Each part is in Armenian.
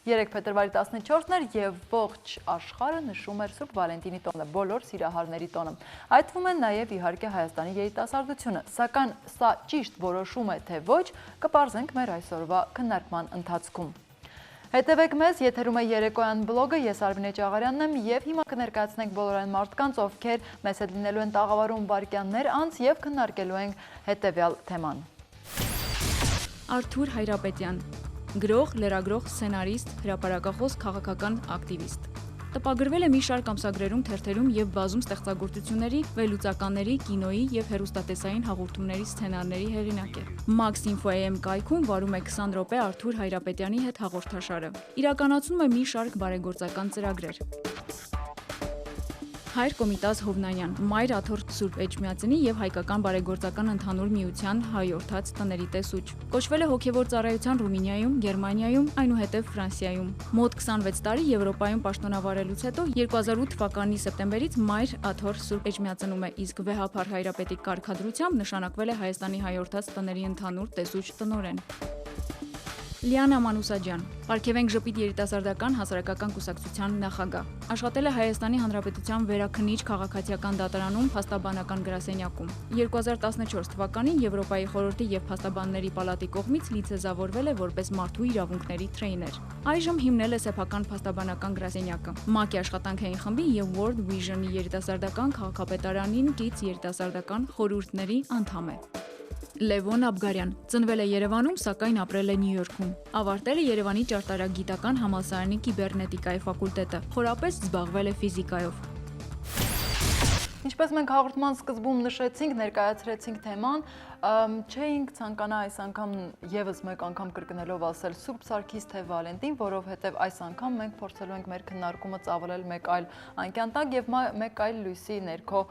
3 փետրվարի 14-ն էր եւ ողջ աշխարհը նշում էր Սուրբ Վալենտինի տոնը, բոլոր սիրահարների տոնը։ Այդ թվում են նաեւ իհարկե Հայաստանի երիտասարդությունը, սակայն սա ճիշտ որոշում է թե ոչ, կպարզենք մեր այսօրվա քննարկման ընթացքում։ Հետևեք մեզ, եթերում է երեկոյան բլոգը, ես Արմինե Ճաղարյանն եմ եւ հիմա կներկայացնենք բոլոր այն մարդկանց, ովքեր մեզ հետ լինելու են տաղավարում վայրկյաններ անց եւ քննարկելու ենք հետեւյալ թեման։ Արթուր Հայրապետյան, գրող, լրագրող, սցենարիստ, հրապարակախոս, քաղաքական ակտիվիստ։ Տպագրվել է մի շարք ամսագրերում, թերթերում եւ բազում ստեղծագործությունների, վերլուծականների, կինոյի եւ հեռուստատեսային հաղորդումների սցենարների հեղինակ է։ Max.info.am կայքում վարում է 20 րոպե Արթուր Հայրապետյանի հետ հաղորդաշարը։ Իրականացնում է մի շարք բարեգործական ծրագրեր։ Հայր Կոմիտաս Հովնանյան, Մայր Աթոռ Սուրբ Էջմիածնի եւ Հայկական բարեգործական ընդհանուր միության հայորդաց տների տեսուչ։ Կոչվել է հոգեվոր ծառայության Ռումինիայում, Գերմանիայում, այնուհետև Ֆրանսիայում։ Մոտ 26 տարի Եվրոպայում պաշտոնավարելուց հետո 2008 թվականի սեպտեմբերից Մայր Աթոռ Սուրբ Էջմիածնում է, իսկ վեհափառ հայրապետի կարգադրությամբ նշանակվել է Հայաստանի հայորդաց տների ընդհանուր տեսուչ տնօրեն։ Լիանա Մանուսաջյան, Պարգևենք ժպիտ երիտասարդական հասարակական կուսակցության նախագահ։ Աշխատել է Հայաստանի Հանրապետության վերաքննիչ քաղաքացիական դատարանում փաստաբանական գրասենյակում։ 2014 թվականին Եվրոպայի խորհրդի եւ փաստաբանների պալատի կողմից լիցենզավորվել է որպես մարդու իրավունքների տրեյներ։ Այժմ հիմնել է սեփական փաստաբանական գրասենյակը, ՄԱԿ-ի աշխատանքային խմբի եւ World Vision-ի երիտասարդական քաղաքապետարանին կից երիտասարդական խորհուրդների անդամ է։ Լևոն Աբգարյան, ծնվել է Երևանում, սակայն ապրել է Նյու Յորքում։ Ավարտել է Երևանի ճարտարագիտական համալսարանի կիբեռնետիկայի ֆակուլտետը, խորապես զբաղվել է ֆիզիկայով։ Ինչպես մենք հաղորդման սկզբում նշեցինք, ներկայացրեցինք թեման, չէինք ցանկանա այս անգամ եւս մեկ անգամ կրկնելով ասել Սուրբ Սարգիս թե Վալենտին, որովհետեւ այս անգամ մենք փորձելու ենք մեր քննարկումը ծավալել մեկ այլ անկյան տակ եւ մեկ այլ լույսի ներքո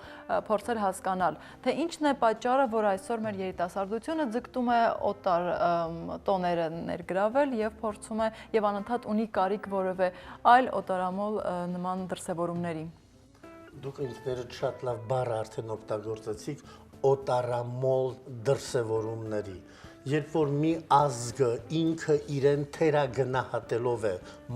փորձել հասկանալ, թե ինչն է պատճառը, որ այսօր մեր երիտասարդությունը ձգտում է օտար տոները ներգրավել եւ փորձում է եւ անընդհատ ունի կարիք որևէ այլ օտարամոլ նման դրսևորումների։ Դուք ինքներդ շատ լավ բառ արդեն օգտագործեցիք օտարամոլ դրսևորումների։ Երբ որ մի ազգը ինքը իրեն թերագնահատելով է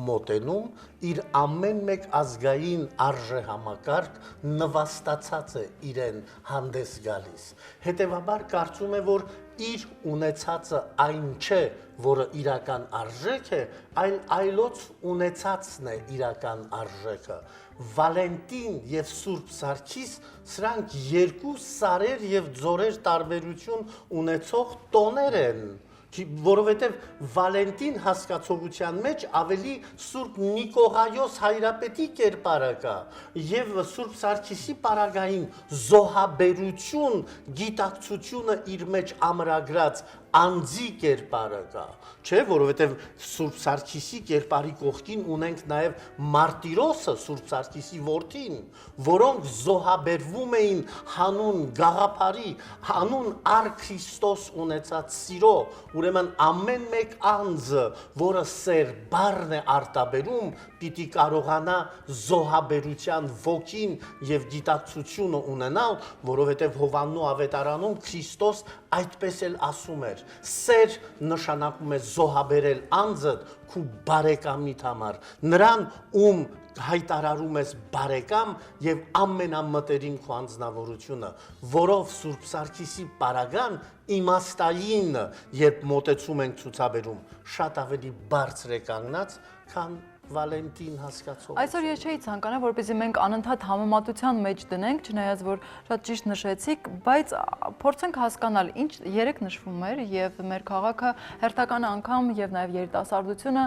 մոտենում, իր ամեն մեկ ազգային արժեհամակարգ նվաստացած է իրեն հանդես գալիս։ Հետևաբար կարծում է, որ իր ունեցածը այն չէ, որը իրական արժեք է, այլ այլոց ունեցածն է իրական արժեքը։ Վալենտին եւ Սուրբ Սարգիս սրանք երկու սարեր եւ ձորեր տարբերություն ունեցող տոներ են, որովհետեւ Վալենտին հասկացողության մեջ ավելի Սուրբ Նիկողայոս Հայրապետի կերպարը կա եւ Սուրբ Սարգիսի պարագային զոհաբերություն գիտակցությունը իր մեջ ամրագրած անձի կերպարը կա, չէ, որովհետև Սուրբ Սարգիսի կերպարի կողքին ունենք նաև Մարտիրոսը, Սուրբ Սարգիսի որդին, որոնք զոհաբերվում էին հանուն գաղափարի, հանուն առ Քրիստոս ունեցած սիրո, ուրեմն ամեն մեկ անձը, որը սեր բառն է արտաբերում, պիտի կարողանա զոհաբերության ոգին եւ գիտակցությունը ունենալ, որովհետև Հովաննու ավետարանում Քրիստոս այդպես էլ ասում էր. Սեր նշանակում է զոհաբերել անձդ քու բարեկամիդ համար, նրան ում հայտարարում ես բարեկամ եւ ամենամտերիմ քո անձնավորությունը, որով Սուրբ Սարգիսի պարագան իմաստային, երբ մոտեցում ենք ցուցաբերում, շատ ավելի բարձր է կանգնած, քան Վալենտին հասկացող։ Այսօր ես չէի ցանկանա, որպեսզի մենք անընդհատ համեմատության մեջ դնենք, չնայած որ շատ ճիշտ նշեցիք, բայց փորձենք հասկանալ, ինչ երեք նշվում էր եւ մեր քաղաքը հերթական անգամ եւ նաեւ երիտասարդությունը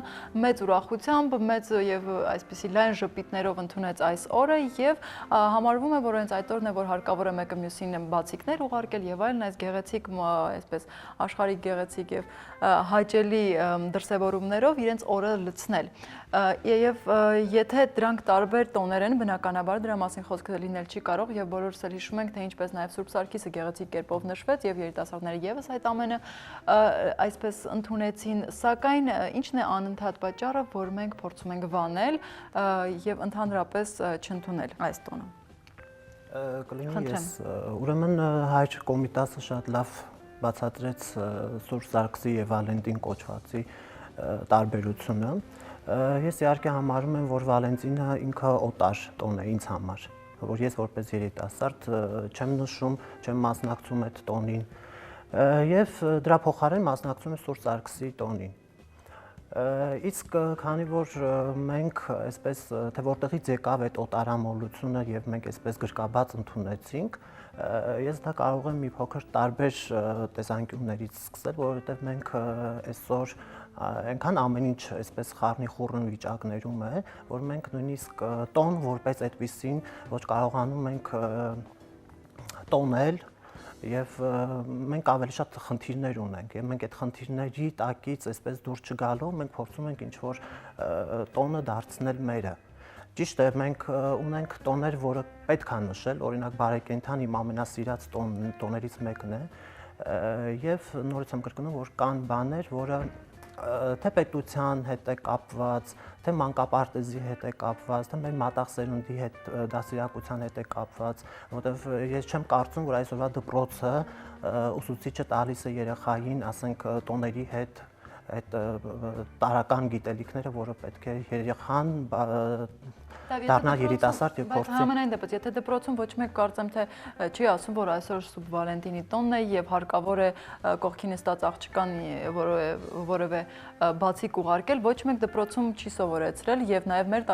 մեծ ուրախությամբ, մեծ եւ այսպիսի լայն ժպիտներով ընդունեց այս օրը եւ համարվում է, որ հենց այդ օրն է, որ հարկավոր է մեկը մյուսին բացիկներ ուղարկել եւ այլն, այս գեղեցիկ, այսպես աշխարհիկ գեղեցիկ եւ հաճելի դրսևորումներով իրենց օրը լցնել։ Եվ եթե դրանք տարբեր տոներ են, բնականաբար դրա մասին խոսքը լինել չի կարող եւ բոլորս էլ հիշում ենք, թե ինչպես նաեւ Սուրբ Սարգիսը գեղեցիկ կերպով նշվեց եւ երիտասարդները եւս այդ ամենը այսպես ընդունեցին, սակայն ինչն է անընդհատ պատճառը, որ մենք փորձում ենք վանել եւ ընդհանրապես չընդունել այս տոնը։ Կլինի ես ուրեմն Հայր Կոմիտասը շատ լավ բացատրեց Սուրբ Սարգսի եւ Վալենտին կոչվածի տարբերությունը։ Ես իհարկե համարում եմ, որ Վալենտինը ինքը օտար տոն է ինձ համար, որ ես որպես երիտասարդ չեմ նշում, չեմ մասնակցում այդ տոնին եւ դրա փոխարեն մասնակցում եմ Սուրբ Սարգսի տոնին։ Իսկ քանի որ մենք այսպես թե որտեղից եկավ այդ օտարամոլությունը եւ մենք այսպես գրկաբաց ընդունեցինք, ես դա կարող եմ մի փոքր տարբեր տեսանկյուններից սկսել, որովհետեւ մենք այսօր այնքան ամեն ինչ այսպես խառնի խուռն վիճակներում է, որ մենք նույնիսկ տոն որպես այդպեսին ոչ կարողանում ենք տոնել եւ մենք ավելի շատ խնդիրներ ունենք եւ մենք այդ խնդիրների տակից այսպես դուրս չգալով մենք փորձում ենք ինչ-որ տոնը դարձնել մերը։ Ճիշտ է, մենք ունենք տոներ, որը պետք է նշել, օրինակ բարեկենդան իմ ամենասիրած տոներից մեկն է եւ նորից եմ կրկնում, որ կան բաներ, որը թե պետության հետ է կապված, թե մանկապարտեզի հետ է կապված, թե մեր մատաղ սերունդի հետ դասիրակության հետ է կապված, որովհետև ես չեմ կարծում, որ այսօրվա դպրոցը ուսուցիչը տալիս է երեխային, ասենք, տոների հետ այդ տարական գիտելիքները, որը պետք է երեխան դառնա երիտասարդ եւ փորձի։ Բայց համենայն դեպս, եթե դպրոցում ոչ մեկ կարծեմ թե չի ասում, որ այսօր Սուրբ Վալենտինի տոնն է եւ հարկավոր է կողքի նստած աղջկան որևէ բացիկ ուղարկել, ոչ մեկ դպրոցում չի սովորեցրել եւ նաեւ մեր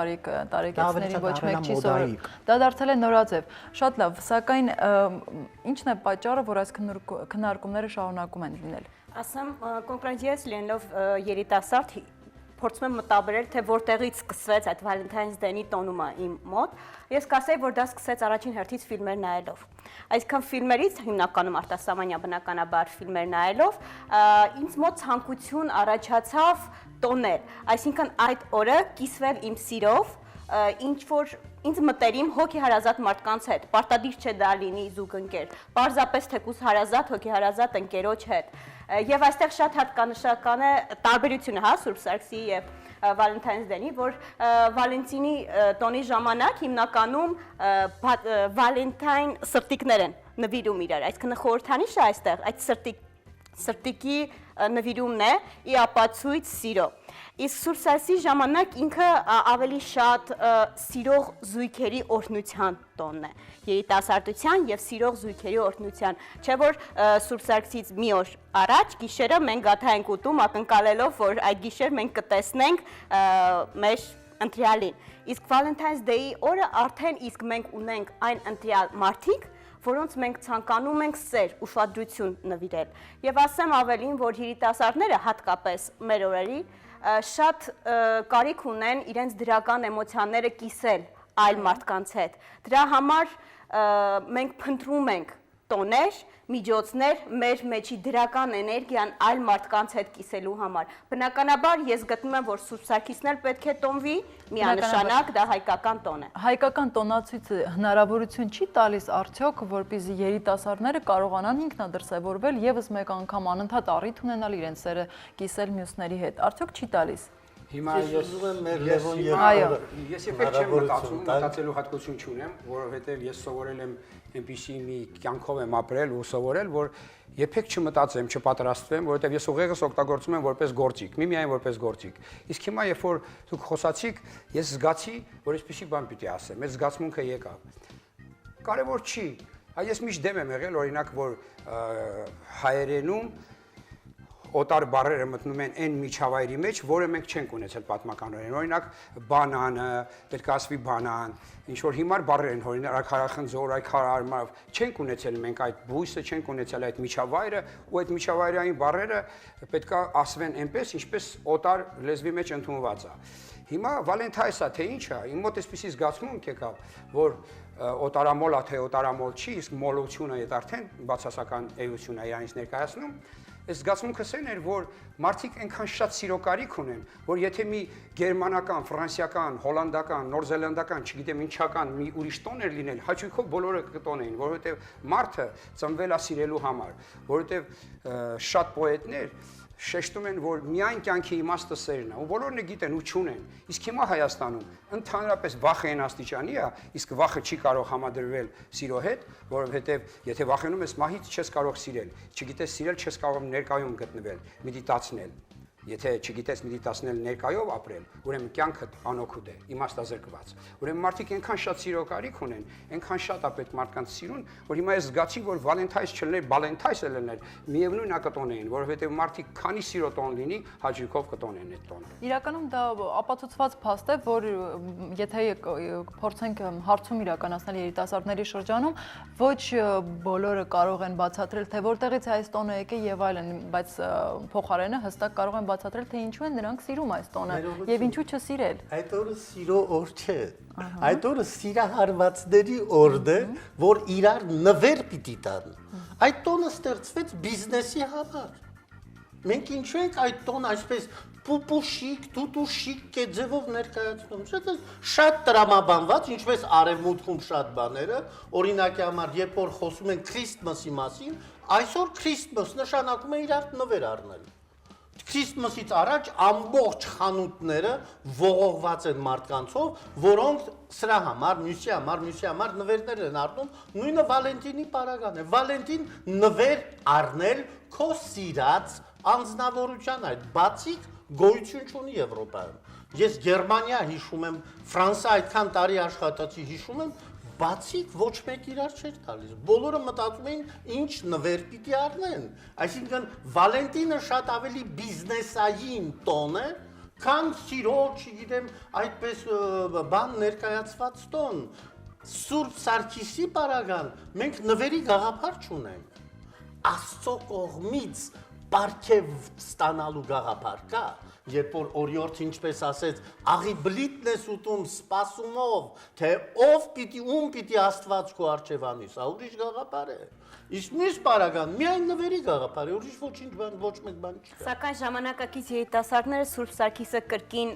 տարեկիցներին ոչ մեկ չի սովորել։ Դա դարձել է նորաձև։ Շատ լավ, սակայն ի՞նչն է պատճառը, որ այս քննարկումները շարունակում են լինել։ Ասեմ, կոնկրետ ես լինելով երիտասարդ փորձում եմ մտաբերել, թե որտեղից սկսվեց այդ Valentine's Day-ի տոնումը իմ մոտ։ Ես կասեի, որ դա սկսեց առաջին հերթից ֆիլմեր նայելով։ Այսքան ֆիլմերից, հիմնականում արտասահմանյան բնականաբար ֆիլմեր նայելով, ինձ մոտ ցանկություն առաջացավ տոնել, այսինքն այդ օրը կիսվել իմ սիրով, ինչ որ ինձ մտերիմ հոգեհարազատ մարդկանց հետ, պարտադիր չէ դա լինի զուգընկեր, պարզապես թեկուզ հարազատ, հոգեհարազատ ընկերոջ հետ։ Եվ այստեղ շատ հատկանշական է տարբերությունը, հա, Սուրբ Սարգսի եւ Valentine's Day-ի, որ Վալենտինի տոնի ժամանակ հիմնականում Valentine սրտիկներ են նվիրում իրար, այսինքն խորհրդանիշը այստեղ այդ սրտիկի նվիրումն է ի ապացույց սիրո։ Իսկ Սուրբ Սարգսի ժամանակ ինքը ավելի շատ սիրող զույգերի օրհնության տոնն է, երիտասարդության եւ սիրող զույգերի օրհնության, չէ՞ որ Սուրբ Սարգսից մի օր առաջ գիշերը մենք գաթա ենք ուտում, ակնկալելով, որ այդ գիշեր մենք կտեսնենք մեր ընտրյալին։ Իսկ Valentine's Day-ի օրը արդեն իսկ մենք ունենք այն ընտրյալ մարդիկ, որոնց մենք ցանկանում ենք սեր, ուշադրություն նվիրել։ Եվ ասեմ ավելին, որ երիտասարդները հատկապես մեր օրերի շատ կարիք ունեն իրենց դրական էմոցիաները կիսել այլ մարդկանց հետ։ Դրա համար մենք փնտրում ենք տոներ, միջոցներ մեր մեջի դրական էներգիան այլ մարդկանց հետ կիսելու համար։ Բնականաբար ես գտնում եմ, որ Սուրբ Սարգիսն էլ պետք է տոնվի, միանշանակ դա հայկական տոն է։ Հայկական տոնացույցը հնարավորություն չի տալիս արդյոք, որպեսզի երիտասարդները կարողանան ինքնադրսևորվել եւս մեկ անգամ անընդհատ առիթ ունենալ իրենց սերը կիսել մյուսների հետ։ Արդյոք չի տալիս։ Հիմա ես երբեք չեմ մտածելու հատկություն չունեմ, որովհետև ես սովորել եմ այնպիսի մի կյանքով եմ ապրել ու սովորել, որ երբեք չմտածեմ, չպատրաստվեմ, որովհետև ես ուղեղս օգտագործում եմ որպես գործիք, միայն որպես գործիք։ Իսկ հիմա երբ որ դուք խոսացիք, ես զգացի, որ այսպիսի բան պիտի ասեմ, այդ զգացմունքը եկավ։ Կարևոր չի, ես միշտ դեմ եմ եղել, օրինակ, որ հայերենում օտար բառերը մտնում են այն միջավայրի մեջ, որը մենք չենք ունեցել պատմականորեն։ Օրինակ բանանը, պետք է ասվի բանան, ինչ որ հիմար բառեր են, օրինակ հարախնձոր, այքարարմավ, չենք ունեցել մենք այդ բույսը, չենք ունեցել այդ միջավայրը, ու այդ միջավայրային բառերը պետք է ասվեն այնպես, ինչպես օտար լեզվի մեջ ընդունված է։ Հիմա Valentine's-ը թե ինչ է, իմ մոտ էսպիսի զգացմունք եկավ, որ օտարամոլ է, թե օտարամոլ չի, իսկ մոլությունը այդ արդեն բացասական էություն է իրանից ներկայացնում։ Այս զգացմունքս այն էր, որ մարդիկ այնքան շատ սիրո կարիք ունեն, որ եթե մի գերմանական, ֆրանսիական, հոլանդական, նորզելանդական, չգիտեմ ինչական մի ուրիշ տոն էր լինել, հաճույքով բոլորը կտոնեին, որովհետև մարդը ծնվել է սիրելու համար, որովհետև շատ պոետներ շեշտում են, որ միայն կյանքի իմաստը սերն է, ու բոլորն է գիտեն ու չունեն։ Իսկ հիմա Հայաստանում ընդհանրապես վախը այն աստիճանի է, իսկ վախը չի կարող համադրվել սիրո հետ, որովհետև եթե վախենում ես մահից չես կարող սիրել, չգիտես սիրել, չես կարող ներկայում գտնվել, մեդիտացնել։ Եթե չգիտես մի 10-ել ներկայով ապրել, ուրեմն կյանքդ անօգուտ է, իմաստազրկված։ Ուրեմն մարդիկ այնքան շատ սիրո կարիք ունեն, այնքան շատ է պետք մարդկանց սիրուն, որ հիմա ես զգացի, որ Վալենտայնս չլներ, Բալենտայնս լիներ, միևնույն է կտոնեին, որովհետև մարդիկ քանի սիրո տոն լինի, հաճույքով կտոնեն այդ տոնը։ Իրականում դա ապացուցված փաստ է, որ եթե փորձենք հարցում իրականացնել երիտասարդների շրջանում, ոչ բոլորը կարող են բացատրել, թե որտեղից է այս տոնը եկել եւ այլն, բայց փոխարենը հստակ կարող են բացատրել, թե ինչու են նրանք սիրում այս տոնը եւ ինչու չսիրել։ Այդ օրը սիրո օր չէ։ Այդ օրը սիրահարվածների օրն է, որ իրար նվեր պիտի տան։ Այդ տոնը ստեղծվեց բիզնեսի համար։ Մենք ինչու ենք այդ տոն այսպես պուպուշիկ, տուտուշիկ կեձևով ներկայացնում։ Շատ տրամաբանված, ինչպես արևմուտքում շատ բաները, օրինակի համար, երբ որ խոսում են Քրիստմասի մասին, այսօր Քրիստմաս նշանակում է իրար նվեր առնել։ Քրիստմասից առաջ ամբողջ խանութները ողողված են մարդկանցով, որոնք սրա համար, մյուսի համար նվերներ են առնում, նույնը Վալենտինի պարագան է։ Վալենտին նվեր առնել քո սիրած անձնավորության այդ բացիկ գոյություն չունի Եվրոպայում։ Ես Գերմանիա հիշում եմ, Ֆրանսիա այդքան տարի աշխատացի հիշում եմ, բացիկ ոչ մեկ իրար չէր տալիս։ Բոլորը մտածում էին ինչ նվեր պիտի առնեն։ Այսինքն Վալենտինը շատ ավելի բիզնեսային տոն է, քան սիրո, չգիտեմ, այդպես բան ներկայացված տոն։ Սուրբ Սարգիսի պարագան մենք նվերի գաղափար չունենք։ Աստծո կողմից պարգև ստանալու գաղափար կա, երբ որ օրիորդ ինչպես ասեց, աղի բլիթն ես ուտում սպասումով, թե ով պիտի Աստված քո առջև անի, սա ուրիշ գաղափար է։ Իսկ մյուս պարագան միայն նվերի գաղափար է, ուրիշ ոչինչ բան, ոչ մեկ բան չկա։ Սակայն ժամանակակից երիտասարդները Սուրբ Սարգիսը կրկին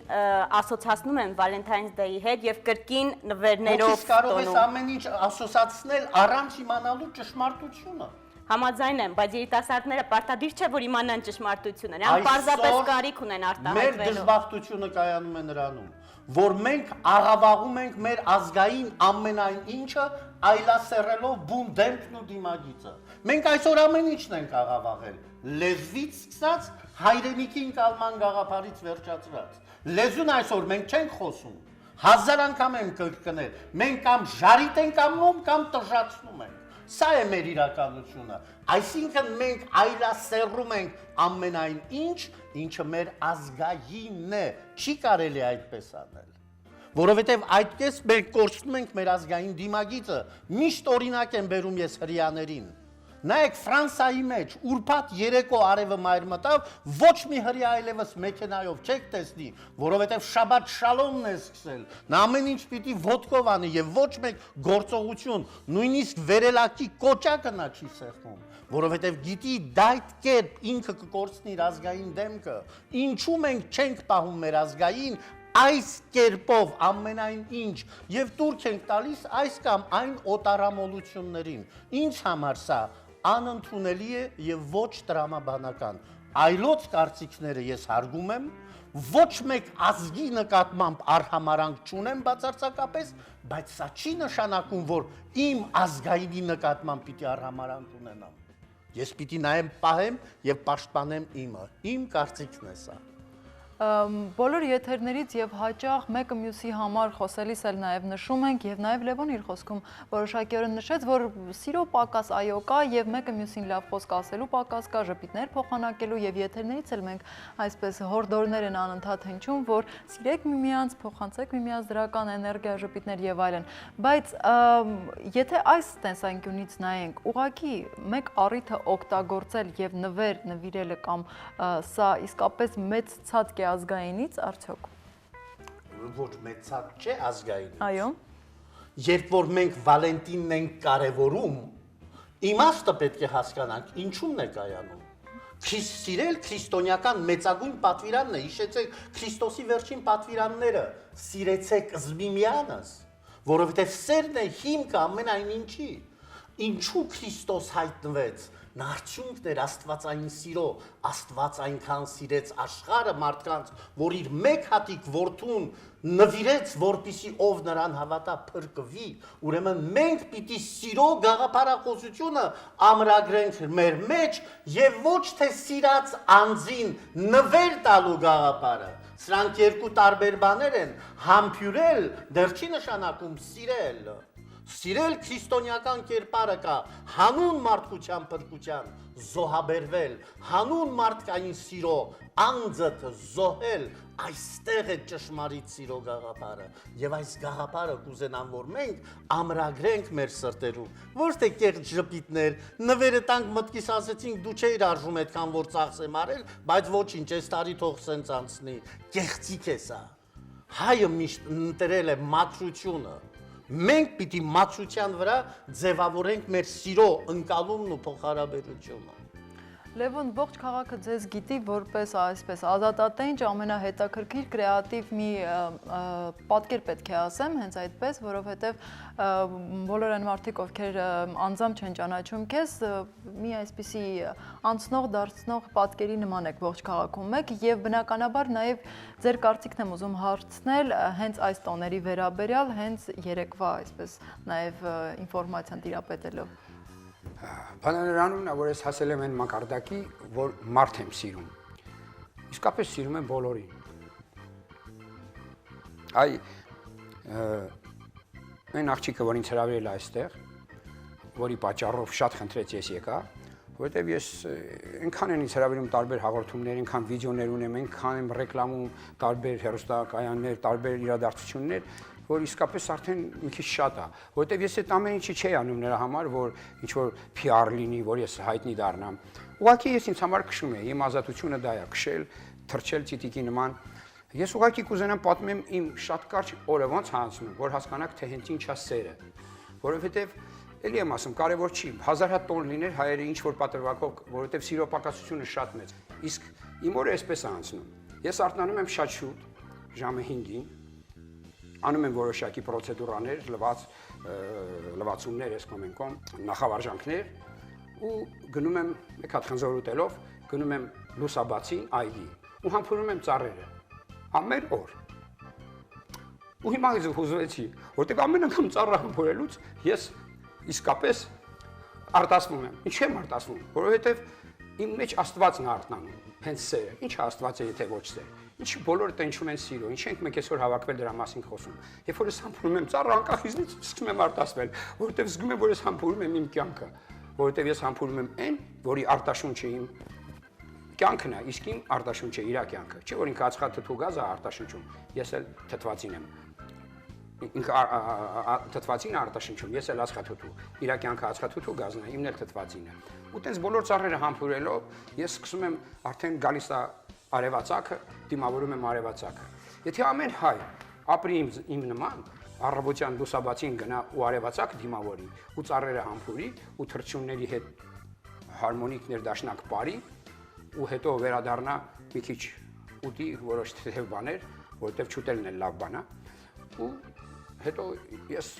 ասոցացնում են Valentine's Day-ի հետ եւ կրկին նվերներով Ոնց կարող ես ամեն ինչ ասոցացնել առանց իմանալու ճշմարտությունը։ Համաձայն եմ, բայց երիտասարդները պարտադիր չէ, որ իմանան ճշմարտությունը, նրանք պարզապես կարիք ունեն արտահայտվելու։ Մեր դժբախտությունը կայանում է նրանում, որ մենք աղավաղում ենք մեր ազգային ամենայն ինչը այլասերելով բուն դեմքն ու դիմագիծը։ Մենք այսօր ամեն ինչն ենք աղավաղել, լեզվից սկսած հայրենիքին կալման գաղափարից վերջացրած։ Լեզուն այսօր մենք չենք խոսում, 1000 անգամ ենք կրկնել, մենք կամ ժարիտ ենք անում, կամ տժացնում ենք։ Սա է մեր իրականությունը, այսինքն մենք այլասերում ենք ամենայն ինչ, ինչը մեր ազգայինն է, չի կարելի այդպես անել, որովհետև այդպես մենք կորցնում ենք մեր ազգային դիմագիծը, միշտ օրինակ եմ բերում ես հրեաներին, նայեք Ֆրանսիայի մեջ, ուրբաթ երեկո արևը մայր մտավ, ոչ մի հրեա այլևս մեքենայով չեք տեսնի, որովհետև շաբաթ շալոմն է սկսել, նա ամեն ինչ պիտի ոտքով անի եւ ոչ մեկ գործողություն, նույնիսկ վերելակի կոճակը նա չի սեղմում, որովհետև գիտի դա այդ կերպ ինքը կկորցնի իր ազգային դեմքը, ինչու մենք չենք պահում մեր ազգային այս կերպով ամենայն ինչ եւ տուրք ենք տալիս այս կամ այն օտարամոլություններին, ինչ համար սա անընդունելի է եւ ոչ տրամաբանական։ Այլոց կարծիքները ես հարգում եմ, ոչ մեկ ազգի նկատմամբ արհամարանք չունեմ բացարձակապես, բայց սա չի նշանակում, որ իմ ազգայինի նկատմամբ պիտի արհամարանք ունենամ։ Ես պիտի նայեմ պահեմ եւ պաշտպանեմ իմը։ Իմ կարծիքն է սա։ Բոլոր եթերներից եւ հաճախ մեկը մյուսի համար խոսելիս էլ նաեւ նշում ենք եւ նաեւ Լևոն իր խոսքում որոշակիորեն նշեց, որ սիրո պակաս այո կա եւ մեկը մյուսին լավ խոսք ասելու պակաս կա, ժպիտներ փոխանակելու եւ եթերներից էլ մենք այսպես հորդորներ են անընդհատ հնչում, որ սիրեք միմյանց, փոխանցեք միմյանց դրական էներգիա, ժպիտներ եւ այլն։ Բայց եթե այս տեսանկյունից նայենք, ուղղակի մեկ առիթը օգտագործել եւ նվեր նվիրելը կամ սա իսկապես մեծ ցածկ է ազգայինից արդյոք։ Ոչ մեծած չէ ազգայինից։ Այո։ Երբ որ մենք Վալենտինն ենք կարևորում, իմաստը պետք է հասկանանք, ինչու՞մն է կայանում։ Սիրել քրիստոնեական մեծագույն պատվիրանն է, հիշեցեք Քրիստոսի վերջին պատվիրանները, սիրեցեք զմիմյանս, որովհետև սերն է հիմքը ամենայն ինչի։ Ինչու Քրիստոս հայտնվեց։ նա արդյունքն էր աստվածային սիրո, Աստված այնքան սիրեց աշխարհը մարդկանց, որ իր մեկ հատիկ որդուն նվիրեց, որպիսի ով նրան հավատա փրկվի, ուրեմն մենք պիտի սիրո գաղափարախոսությունը ամրագրենք մեր մեջ եւ ոչ թե սիրած անձին նվեր տալու գաղափարը։ Սրանք երկու տարբեր բաներ են, համբյուրել դեռ չի նշանակում սիրել։ Սիրել քրիստոնեական կերպարը կա, հանուն մարդկության փրկության զոհաբերվել, հանուն մարդկային սիրո անձդ զոհել, այստեղ է ճշմարիտ սիրո գաղափարը, եւ այս գաղափարը կուզենամ, որ մենք ամրագրենք մեր սրտերում, ոչ թե կեղծ ժպիտներ, նվերը տանք մտքիս ասեցինք, դու չէիր արժում այդքան, որ ծախս եմ արել, բայց ոչինչ, այս տարի թող սենց անցնի, կեղծիք է սա, հայը միշտ ընտրել է մաքրությունը, մենք պիտի մաքրության վրա ձևավորենք մեր սիրո ընկալումն ու փոխհարաբերությունը։ Լևոն, ողջ քաղաքը ձեզ գիտի որպես այսպես ազատատենչ ամենահետաքրքիր կրեատիվ մի պատկեր պետք է ասեմ, հենց այդպես, որովհետև բոլոր այն մարդիկ, ովքեր անձամբ չեն ճանաչում քեզ, մի այսպիսի անցնող դարձնող պատկերի նման եք ողջ քաղաքում եք եւ բնականաբար նաեւ ձեր կարծիքն եմ ուզում հարցնել հենց այս տոների վերաբերյալ, հենց երեկվա այսպես նաեւ ինֆորմացիան տիրապետելով։ Բանալերանումն է, որ ես հասել եմ այն մակարդակի, որ մարդ եմ սիրում։ Իսկապես սիրում եմ բոլորին։ Այն աղջիկը, որ ինձ հրավիրել է այստեղ, որի պատճառով շատ խնդրեց ես եկա, որովհետև ես այնքան են ինձ հրավիրում տարբեր հաղորդումներ, այնքան վիդեոներ ունեմ, այնքան եմ ռեկլամում տարբեր հեռուստակայաններ, տարբեր իրադարձություններ, որ իսկապես արդեն մի քիչ շատ է, որովհետև ես այդ ամեն ինչի չէի անում նրա համար, որ ինչ որ PR լինի, որ ես հայտնի դառնամ։ Ուղղակի ես ինձ համար քշում եմ, իմ ազատությունը դա է, քշել, թռչել ծիտիկի նման։ Ես ուղղակի կուզենամ պատմեմ իմ շատ կարճ օրը ոնց անցնում, որ հասկանաք, թե հենց ինչ է սերը, որովհետև էլի եմ ասում, կարևոր չի, 1000 հատ տոն լիներ հայերը ինչ որ պատրվակով, որովհետև սիրո պակասությունը շատ մեծ։ Իսկ իմ օրը այսպես է անցնում։ Ես արթնանում եմ շատ շուտ, ժամը 5-ին, անում եմ որոշակի պրոցեդուրաներ, լվացումներ, էսկոմենկոմ, նախավարժանքներ ու գնում եմ մեկ հատ խնձոր ուտելով, գնում եմ լուսաբացին ID ու համբուրում եմ ծառերը ամեն օր։ Ու հիմա ես հուզվեցի, որտեղ ամեն անգամ ծառը համբուրելուց ես իսկապես արտասվում եմ։ Ինչ եմ արտասվում, որովհետև իմ մեջ Աստվածն է արթնանում, հենց սերը։ Ինչ է Աստվածը, եթե ոչ սեր։ Ինչ բոլորը տենչում են սիրո, ինչ ենք մենք այսօր հավաքվել դրա մասին խոսում։ Երբ որ ես համբուրում եմ ծառը անկախ իզնից սկսում եմ արտասվել, որովհետև զգում եմ, որ ես համբուրում եմ իմ կյանքը, որովհետև ես համբուրում եմ այն, որի արտաշունչը իմ կյանքն է, իսկ իմ արտաշունչը իր կյանքը։ Չէ՞ որ ինքը ածխաթթու գազը արտաշունչում, ես էլ թթվածին եմ։ Ինքը թթվածին է արտաշնչում, ես էլ ածխաթթու։ Իր կյանքը ածխաթթու գազն է, իմն էլ թթվածին է։ Ու տենց բոլոր ծառերը համբուրելով, ես սկսում եմ արդեն գալիս է արևածագը, դիմավորում եմ արևածագը։ Եթե ամեն հայ ապրի իմ նման, առավոտյան լուսաբացին գնա ու արևածագ դիմավորի, ու ծառերը համբուրի, ու թռչունների հետ հարմոնիկ ներդաշնակ բարի, ու հետո վերադառնա մի քիչ ուտի որոշ թեթև բաներ, որովհետև չուտելն էլ լավ բան է, ու հետո ես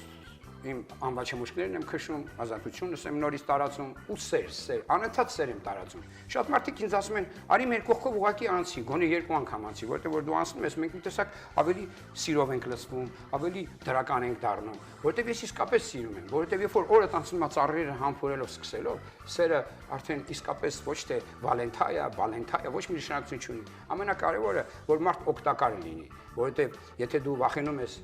իմ անվաչմուշկներն եմ քշում, ազատությունս եմ նորից տարածում ու սեր, անընդհատ սեր եմ տարածում։ Շատ մարդիկ ինձ ասում են, արի մեր կողքով ուղակի անցի, գոնե 2 անգամ անցի, որտեղ որ դու անցնում ես, մենք մի տեսակ ավելի սիրով ենք լսվում, ավելի դրական ենք դառնում, որտեղ ես իսկապես սիրում եմ, որտեղ երբ որ օրը անցնում է ծառերը համբուրելով սկսելով, սերը արդեն իսկապես ոչ թե վալենթայա, ոչ մի նշանակություն չունի։ Ամենակարևորը, որ մարդ օգտակար լինի, որտեղ եթե դու վախենում ես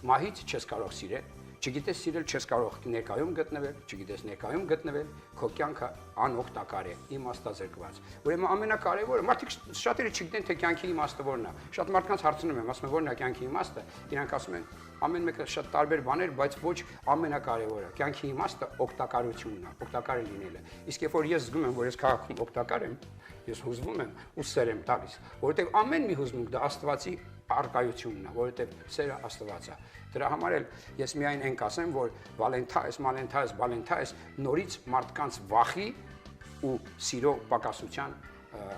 մահից, չես կարող սիրել, չգիտես սիրել, չես կարող ներկայում գտնվել, չգիտես ներկայում գտնվել, քո կյանքը անօգտակար է, իմաստազրկված։ Ուրեմն ամենակարևորը, մարդիկ շատերը չգիտեն, թե կյանքի իմաստը որն է։ Շատ մարդկանց հարցնում եմ, ասում են, որն է կյանքի իմաստը, իրանք ասում են, ամեն մեկը շատ տարբեր բաներ, բայց ոչ ամենակարևորը։ Կյանքի իմաստը օգտակարությունն է, օգտակար լինելը։ Իսկ երբ որ ես զգում եմ, որ ես քաղաքում օգտակար եմ, ես հուզվում եմ ու սեր եմ տալիս, որովհետև ամեն մի հուզմունք դա Աստվածի արկայությունն է, որովհետև սերը Աստված է։ Դրա համար էլ ես միայն այն կասեմ, որ Վալենթայս նորից մարդկանց վախի ու սիրո պակասության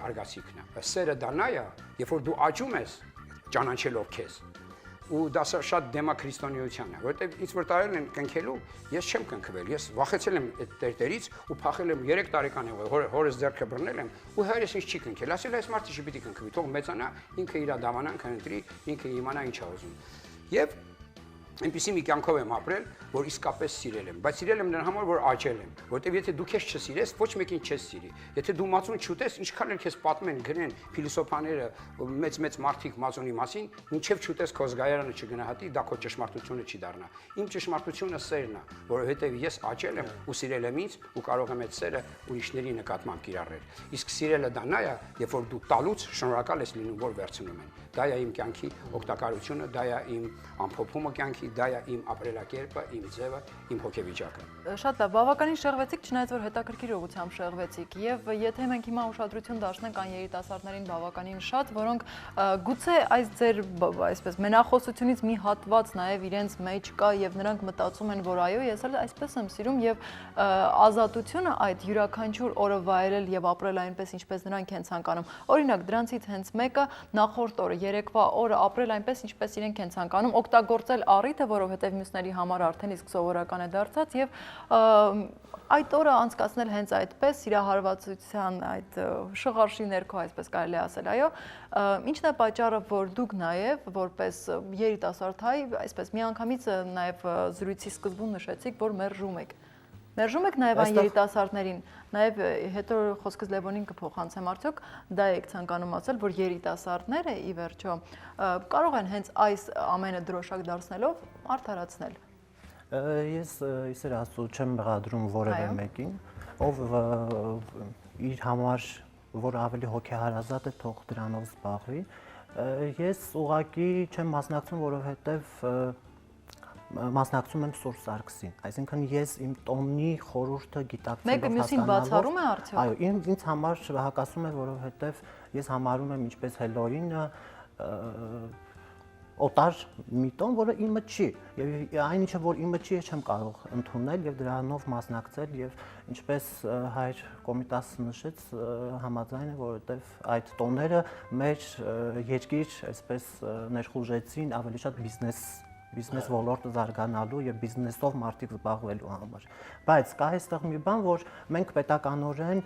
արգասիքն է։ Սերը դա նա է, երբ որ դու աճում ես ճանաչելով քեզ, ու դա շատ դեմա քրիստոնեությանը, որովհետև ինձ որ տարել են կնքելու, ես չեմ կնքվել, ես վախեցել եմ այդ տերտերից ու փախել եմ 3 տարեկան եղել, հորս ձեռքը բռնել եմ ու հայրս ինձ չի կնքել, ասել այս մարդը չի պիտի կնքվի, թող մեծանա, ինքը իր դավանանքը ընտրի, ինքը իմանա ինչ է ուզում։ Եվ այնպեսի մի կյանքով եմ ապրել, որ իսկապես սիրել եմ, բայց սիրել եմ նրա համար, որ աճել եմ, որովհետև եթե դու քեզ չսիրես, ոչ մեկին չես սիրի։ Եթե դու մածուն չուտես, ինչքան էլ քեզ պատմեն, գրեն փիլիսոփաները, մեծ մարդիկ մածունի մասին, մինչև չուտես քո զգայարանը չգնահատի, դա քո ճշմարտությունը չի դառնա։ Իմ ճշմարտությունը սերն է, որովհետև ես աճել եմ ու սիրել եմ ինձ ու կարող եմ այդ սերը ուրիշների նկատմամբ կիրառել։ Իսկ սիրելը դա նա է, երբ որ դու տալուց շնորհակալ ես լինում, որ վերցնում են։ Դա է իմ կյանքի օգտակարությունը, դա է իմ ամփոփումը կյանքի, դա է իմ ապրելակերպը, իմ ձևը, իմ հոգեվիճակը։ Շատ լավ, բավականին շեղվեցիք, չնայած որ հետաքրքիր ուղղությամբ շեղվեցիք, եւ եթե մենք հիմա ուշադրություն դարձնենք այն երիտասարդներին բավականին շատ, որոնք գուցե այս ձեր այսպես մենախոսությունից մի հատված նաեւ իրենց մեջ կա եւ նրանք մտածում են, որ այո, ես էլ այսպես եմ սիրում եւ ազատությունը այդ յուրաքանչյուր օրը վայելել եւ ապրել այնպես, ինչպես նրանք են ցանկանում։ Օրինակ, դրանցից հենց մեկը նախորդ օրը, երեկվա օրը ապրել այնպես, ինչպես իրենք են ցանկանում, օգտագործել առիթը, որովհետեւ մյուսների համար արդեն իսկ սովորական է դարձած եւ այդ օրը անցկացնել հենց այդպես սիրահարվածության այդ շղարշի ներքո, այսպես կարելի ասել, այո, ինչն է պատճառը, որ դուք նաև որպես երիտասարդ հայ, այսպես միանգամից նաև զրույցի սկզբում նշեցիք, որ մերժում եք։ Մերժում եք նաև այն երիտասարդներին, նաև հետո խոսքս Լևոնին կփոխանցեմ, արդյոք դա եք ցանկանում ասել, որ երիտասարդները ի վերջո կարող են հենց այս ամենը դրոշակ դարձնելով արդարացնել։ Ես իսեր ասու չեմ մեղադրում որևէ մեկին, ով իր համար, որ ավելի հոգեհարազատ է, թող դրանով զբաղվի։ Ես ուղղակի չեմ մասնակցում, որովհետև մասնակցում եմ Սուրբ Սարգսին, այսինքն ես իմ տոնի խորհուրդը գիտակցելով մեկը մյուսին բացառում է արդյոք։ Այո, ինձ համար հակասում է, որովհետև ես համարում եմ ինչպես Հելորինը օտար մի տոն, որը իմը չի, եւ այն ինչը որ իմը չի, ես չեմ կարող ընդունել եւ դրանով մասնակցել եւ ինչպես հայր Կոմիտասը նշեց, համաձայն է, որովհետեւ այդ տոները մեր երկիր այսպես ներխուժեցին ավելի շատ բիզնես ոլորտը զարգանալու եւ բիզնեսով մարդիկ զբաղվելու համար։ Բայց կա այստեղ մի բան, որ մենք պետականորեն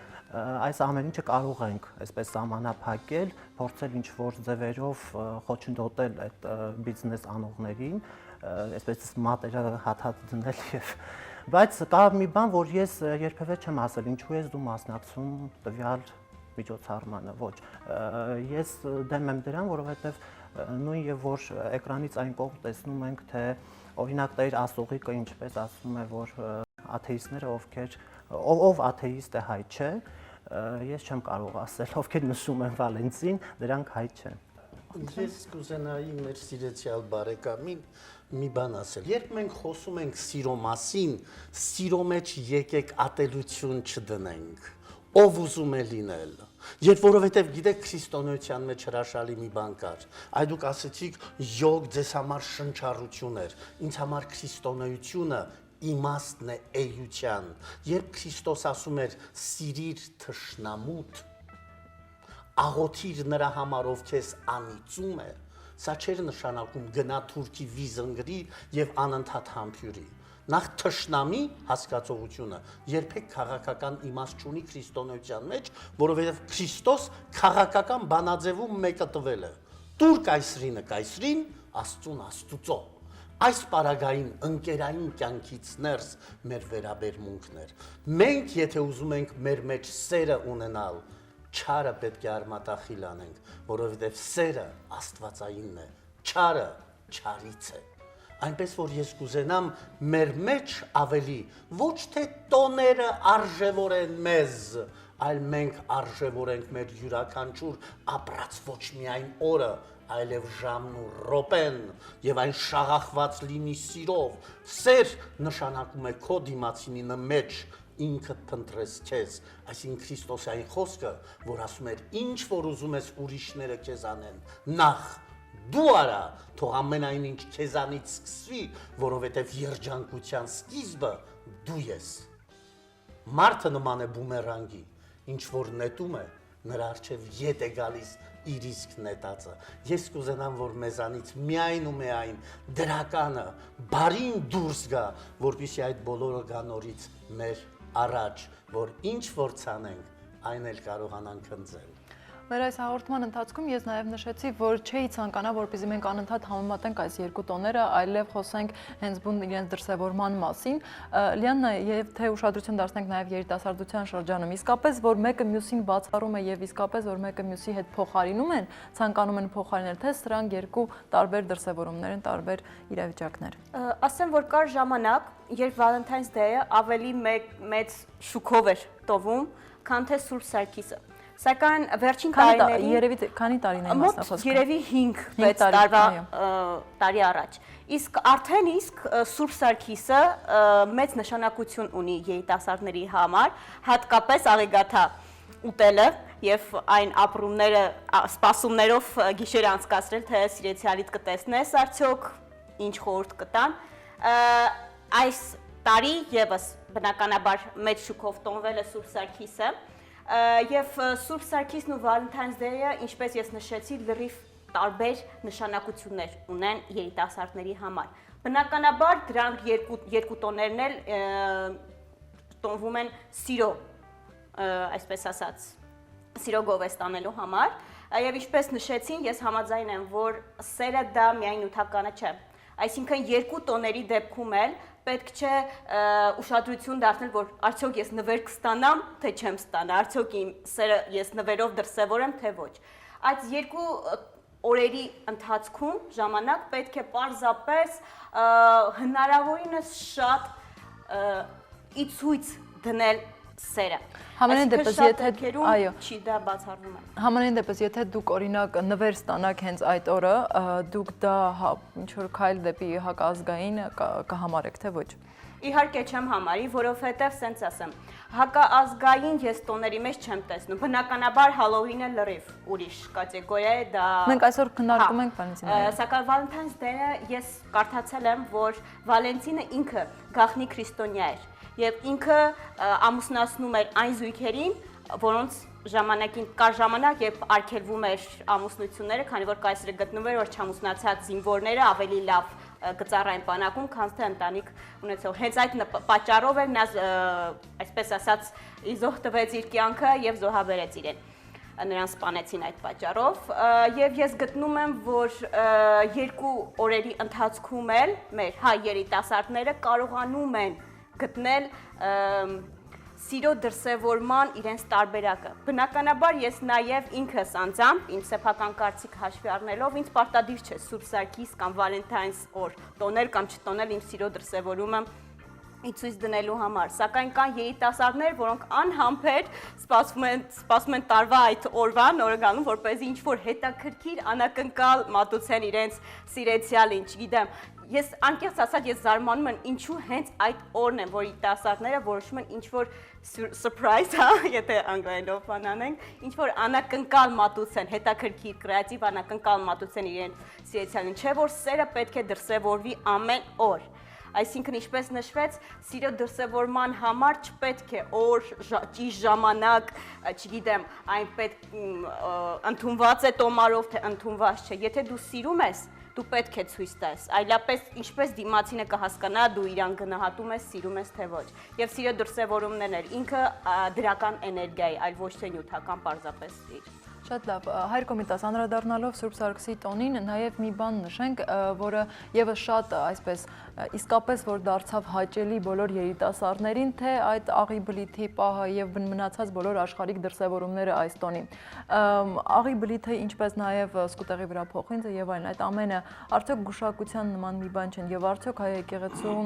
այս ամեն ինչը կարող ենք այսպես սահմանափակել, փորձել ինչ-որ ձևերով խոչընդոտել այդ բիզնես անողներին, այսպես մատերը հաթաթ դնել եւ բայց կա մի բան, որ ես երբևէ չեմ ասել, ինչու ես դու մասնակցում տվյալ միջոցառմանը, ոչ։ Ես դեմ եմ դրան, որովհետեւ նույն եւ որ էկրանից այն կողմ տեսնում ենք, թե օրինակ Տեր Ասողիկը ինչպես ասում է, որ աթեիստները ով աթեիստ է հայ չէ, ես չեմ կարող ասել, ովքեր նշում են Վալենսին, դրանք հայ չեն։ Ես կուզենայի մեր սիրեցյալ բարեկամին մի բան ասել։ Երբ մենք խոսում ենք սիրո մասին, սիրո մեջ եկեք ատելություն չդնենք։ Ով ուզում է լինել։ Երբ որովհետև գիտեք քրիստոնեության մեջ հրաշալի մի բան կար։ Այ դուք ասեցիք, յոգ ձեզ համար շնչառություն էր։ Ինձ համար քրիստոնեությունը իմաստն է էության։ Երբ Քրիստոս ասում էր՝ «Սիրիր թշնամուդ», աղոթիր նրա համար, ով քեզ անիծում է, սա չէր նշանակում գնա թուրքի վիզ ընկրի եւ անընդհատ համբյուրի։ Նախ թշնամի հասկացողությունը երբեք քաղաքական իմաստ չունի քրիստոնեության մեջ, որովհետև Քրիստոս քաղաքական բանաձևում մեկը տվել է. «Տուր կայսրինը կայսրին, Աստծուն Աստուծո»։ Այս պարագային ընկերային կյանքից ներս մեր վերաբերմունքն էր։ Մենք, եթե ուզում ենք մեր մեջ սերը ունենալ, չարը պետք է արմատախիլ անենք, որովհետև սերը աստվածայինն է, չարը չարից է։ Այնպես որ ես կուզենամ մեր մեջ ավելի ոչ թե տոները արժևորեն մեզ, այլ մենք արժևորենք մեր յուրաքանչյուր ապրած ոչ միայն օրը, այլև ժամն ու րոպեն եւ այն շաղախված լինի սիրով։ Սեր նշանակում է քո դիմացինի մեջ ինքդ փնտրես քեզ, այսինքն Քրիստոսի այն խոսքը, որ ասում էր ինչ որ ուզում ես ուրիշները քեզ անեն, նախ դու արա, թող ամենայն ինչ քեզանից սկսվի, որովհետև երջանկության սկիզբը դու ես։ Մարդը նման է բումերանգի, ինչ որ նետում է, նրա առջև ետ է գալիս իր իսկ նետածը։ Ես կուզենամ, որ մեզանից միայն ու միայն դրականը բարին դուրս գա, որպեսզի այդ բոլորը գա նորից մեր առաջ, որ ինչ որ ցանենք, այն էլ կարողանանք ընձել։ Մեր այս հաղորդման ընթացքում ես նաև նշեցի, որ չէի ցանկանա, որպեսզի մենք անընդհատ համեմատենք այս երկու տոները, այլև խոսենք հենց բուն իրենց դրսևորման մասին։ Լիաննա, եւ թե ուշադրություն դարձնենք նաև երիտասարդության շրջանում, իսկապես որ մեկը մյուսին բացառում է եւ իսկապես որ մեկը մյուսի հետ փոխարինում են, ցանկանում են փոխարինել, թե սրանք երկու տարբեր դրսևորումներ են, տարբեր իրավիճակներ։ Ասեմ, որ կար ժամանակ, երբ Valentine's Day-ը ավելի մեծ շուկով էր տովում, քան թե Սուրբ Սարգիսը։ Սակայն վերջին տարիներին երևի քանի տարիների մասն է խոսքը։ Երևի 5-6 տարի առաջ։ Իսկ արդեն Սուրբ Սարգիսը մեծ նշանակություն ունի երիտասարդների համար, հատկապես աղիգաթա ուտելը եւ այն ապրումները, սպասումներով գիշերը անցկացրել, թե սիրեցյալիդ կտեսնես արդյոք, ինչ խորհուրդ կտան։ Այս տարի եւս բնականաբար մեծ շուկով տոնվել է Սուրբ Սարգիսը։ Եվ Սուրբ Սարգիսն ու Valentine's Day-ը, ինչպես ես նշեցի, լրիվ տարբեր նշանակություններ ունեն երիտասարդների համար։ Բնականաբար դրանք երկու տոներն էլ տոնվում են սիրո, այսպես ասած, սիրո գովեստանելու համար։ Եվ ինչպես նշեցին, ես համաձայն եմ, որ սերը դա միայն նյութականը չէ։ Այսինքն երկու տոների դեպքում էլ պետք չէ ուշադրություն դարձնել, որ արդյոք ես նվեր կստանամ, թե չեմ ստանա, արդյոք իմ սերը ես նվերով դրսևորեմ, թե ոչ։ Այդ երկու օրերի ընթացքում ժամանակ պետք է պարզապես հնարավորինս շատ ի ցույց դնել սերը։ Համենայն դեպս, եթե այո, չի դա բացառվում է։ Համենայն դեպս, եթե դուք օրինակ նվեր ստանաք հենց այդ օրը, դուք դա ինչ որ քայլ դեպի հակազգային կհամարեք, թե ոչ։ Իհարկե չեմ համարի, որովհետև սենց ասեմ, հակազգային ես տոների մեջ չեմ տեսնում։ Բնականաբար Հալոուինը լրիվ ուրիշ կատեգորիա է, դա Մենք այսօր քննարկում ենք Վալենտինը։ Սակայն Valentine's Day-ը ես կարդացել եմ, որ Վալենտինը ինքը գաղտնի քրիստոնյա էր եւ ինքը ամուսնացնում էր այն զույգերին, որոնց ժամանակին կար ժամանակ, երբ արգելվում էր ամուսնությունները, քանի որ կայսրը գտնվում էր, որ չամուսնացած զինվորները ավելի լավ գծառային բանակում, քան թե ընտանիք ունեցող։ Հենց այդ պատճառով էր նա, այսպես ասած, իզոհ տվեց իր կյանքը եւ զոհաբերեց իրեն։ Նրան սպանեցին այդ պատճառով եւ ես գտնում եմ, որ երկու օրերի ընթացքում էլ մեր հայ երիտասարդները կարողանում են գտնել սիրո դրսևորման իրենց տարբերակը։ Բնականաբար ես նաև ինքս անձամբ, իմ սեփական կարծիք հաշվի առնելով, ինձ պարտադիր չէ Սուրբ Սարգիս կամ Valentine's օր տոնել կամ չտոնել իմ սիրո դրսևորումը ի ցույց դնելու համար, սակայն կան երիտասարդներ, որոնք անհամբեր սպասում են տարվա այդ օրվան, օրգանում, որպեսզի ինչ-որ հետաքրքիր անակնկալ մատուցեն իրենց սիրեցյալին, չգիտեմ, ես անկեղծ ասած ես զարմանում եմ ինչու հենց այդ օրն են, որ երիտասարդները որոշում են ինչ-որ surprise, եթե անգլերենով բանանենք, ինչ-որ անակնկալ մատուցեն, հետաքրքիր, կրեատիվ անակնկալ մատուցեն իրենց սիրեցյալին, չէ որ սերը պետք է դրսևորվի ամեն օր։ Այսինքն ինչպես նշվեց, սիրո դրսևորման համար չպետք է օր, ճիշտ ժամանակ, չգիտեմ, այն պետք ընդունված է տոմարով, թե ընդունված չէ։ Եթե դու սիրում ես, դու պետք է ցույց տաս։ Այլապես ինչպես դիմացինը կհասկանա, դու իրան գնահատում ես, սիրում ես, թե ոչ։ Եվ սիրո դրսևորումներն էլ ինքը դրական էներգիա է, այլ ոչ թե նյութական պարզապես իր։ Շատ լավ, Հայր Կոմիտաս, անդրադառնալով Սուրբ Սարգսի տոնին, նաև մի բան նշենք, որը եւս շատ այսպես իսկապես որ դարձավ հաճելի բոլոր երիտասարդներին, թե այդ աղի բլիթի պահը եւ մնացած բոլոր աշխարհիկ դրսևորումները այս տոնի։ Աղի բլիթը, ինչպես նաև սկուտեղի վրա փոխինձը եւ այլն, այդ ամենը արդյոք գուշակության նման մի բան չեն եւ արդյոք հայ եկեղեցուն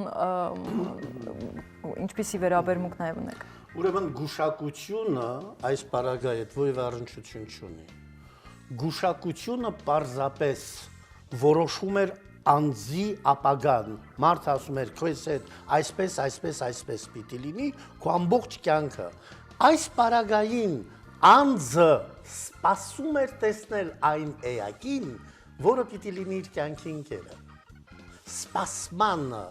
ինչպիսի վերաբերմունք նաև ունեք։ Ուրեմն գուշակությունը այս պարագայի հետ ովև առնչություն չունի։ Գուշակությունը պարզապես որոշում էր անձի ապագան։ Մարդ ասում էր քեզ հետ այսպես պիտի լինի, քո ամբողջ կյանքը։ Այս պարագային անձը սպասում էր տեսնել այն էակին, որը պիտի լինի իր կյանքի ընկերը։ Սպասմանը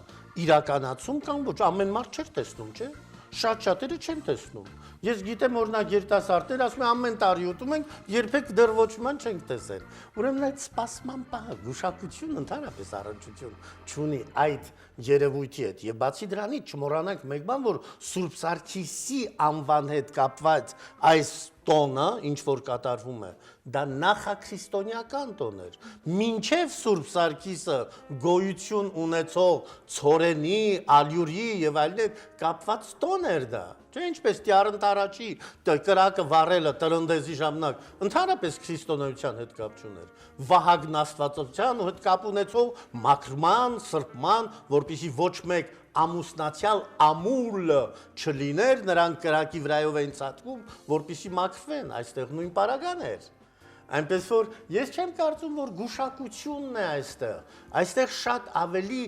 իրականացում կամ ոչ, ամեն մարդ չէր տեսնում, չէ՞։ Շատ-շատերը չեն տեսնում։ Ես գիտեմ օրինակ երիտասարդներ ասում են ամեն տարի ուտում ենք, երբեք դեռ ոչ ման չենք տեսել։ Ուրեմն այդ սպասման պահը, գուշակություն ընդհանրապես առնչություն չունի այդ երևույթի հետ։ Եվ բացի դրանից չմոռանանք մեկ բան, որ Սուրբ Սարգիսի անվան հետ կապված այս տոնը, ինչ որ կատարվում է, դա նախաքրիստոնեական տոն էր։ Մինչև Սուրբ Սարգիսը գոյություն ունեցող ցորենի, ալյուրի եւ այլն կապված տոն էր դա։ Չէ, ինչպես Տիարընտ առաջի կրակը վառելը տրնդեզի ժամանակ ընդհանրապես քրիստոնեության հետ կապ չուներ։ Վահագն Աստվածության հետ կապ ունեցող մաքրման, սրբման, որպեսզի ոչ մեկ ամուսնացյալ ամուլ չլիներ, նրանք կրակի վրայով էին ցատվում, որպեսզի մաքրվեն, այստեղ նույն պարագան էր։ Այնպես որ ես չեմ կարծում, որ գուշակությունն է այստեղ շատ ավելի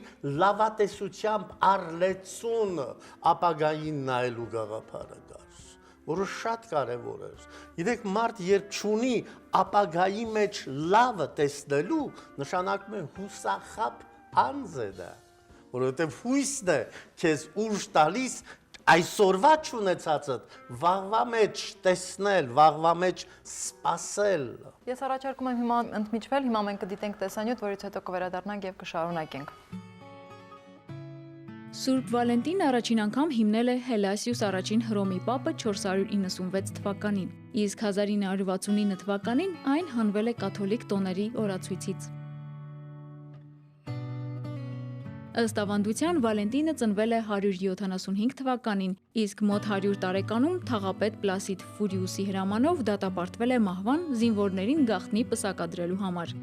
լավատեսությամբ առլեցուն ապագային նայելու գաղափարը կար, որը շատ կարևոր էր։ Գիտեք, մարդ երբ չունի ապագայի մեջ լավը տեսնելու, նշանակում է հուսախաբ անձ է դա, որովհետև հույսն է քեզ ուժ տալիս այսօրվա չունեցածդ վաղվա մեջ տեսնել, վաղվա մեջ սպասել։ Ես առաջարկում եմ հիմա ընդմիջվել, հիմա մենք կդիտենք տեսանյութ, որից հետո կվերադառնանք եւ կշարունակենք։ Սուրբ Վալենտին առաջին անգամ հիմնել է Հելասիուս առաջին Հռոմի պապը 496 թվականին, իսկ 1969 թվականին այն հանվել է կաթոլիկ տոների օրացույցից։ Ըստ ավանդության Վալենտինը ծնվել է 175 թվականին, իսկ մոտ 100 տարեկանում թաղապետ Պլասիդ Ֆուրիուսի հրամանով դատապարտվել է մահվան զինվորներին գաղտնի պսակադրելու համար։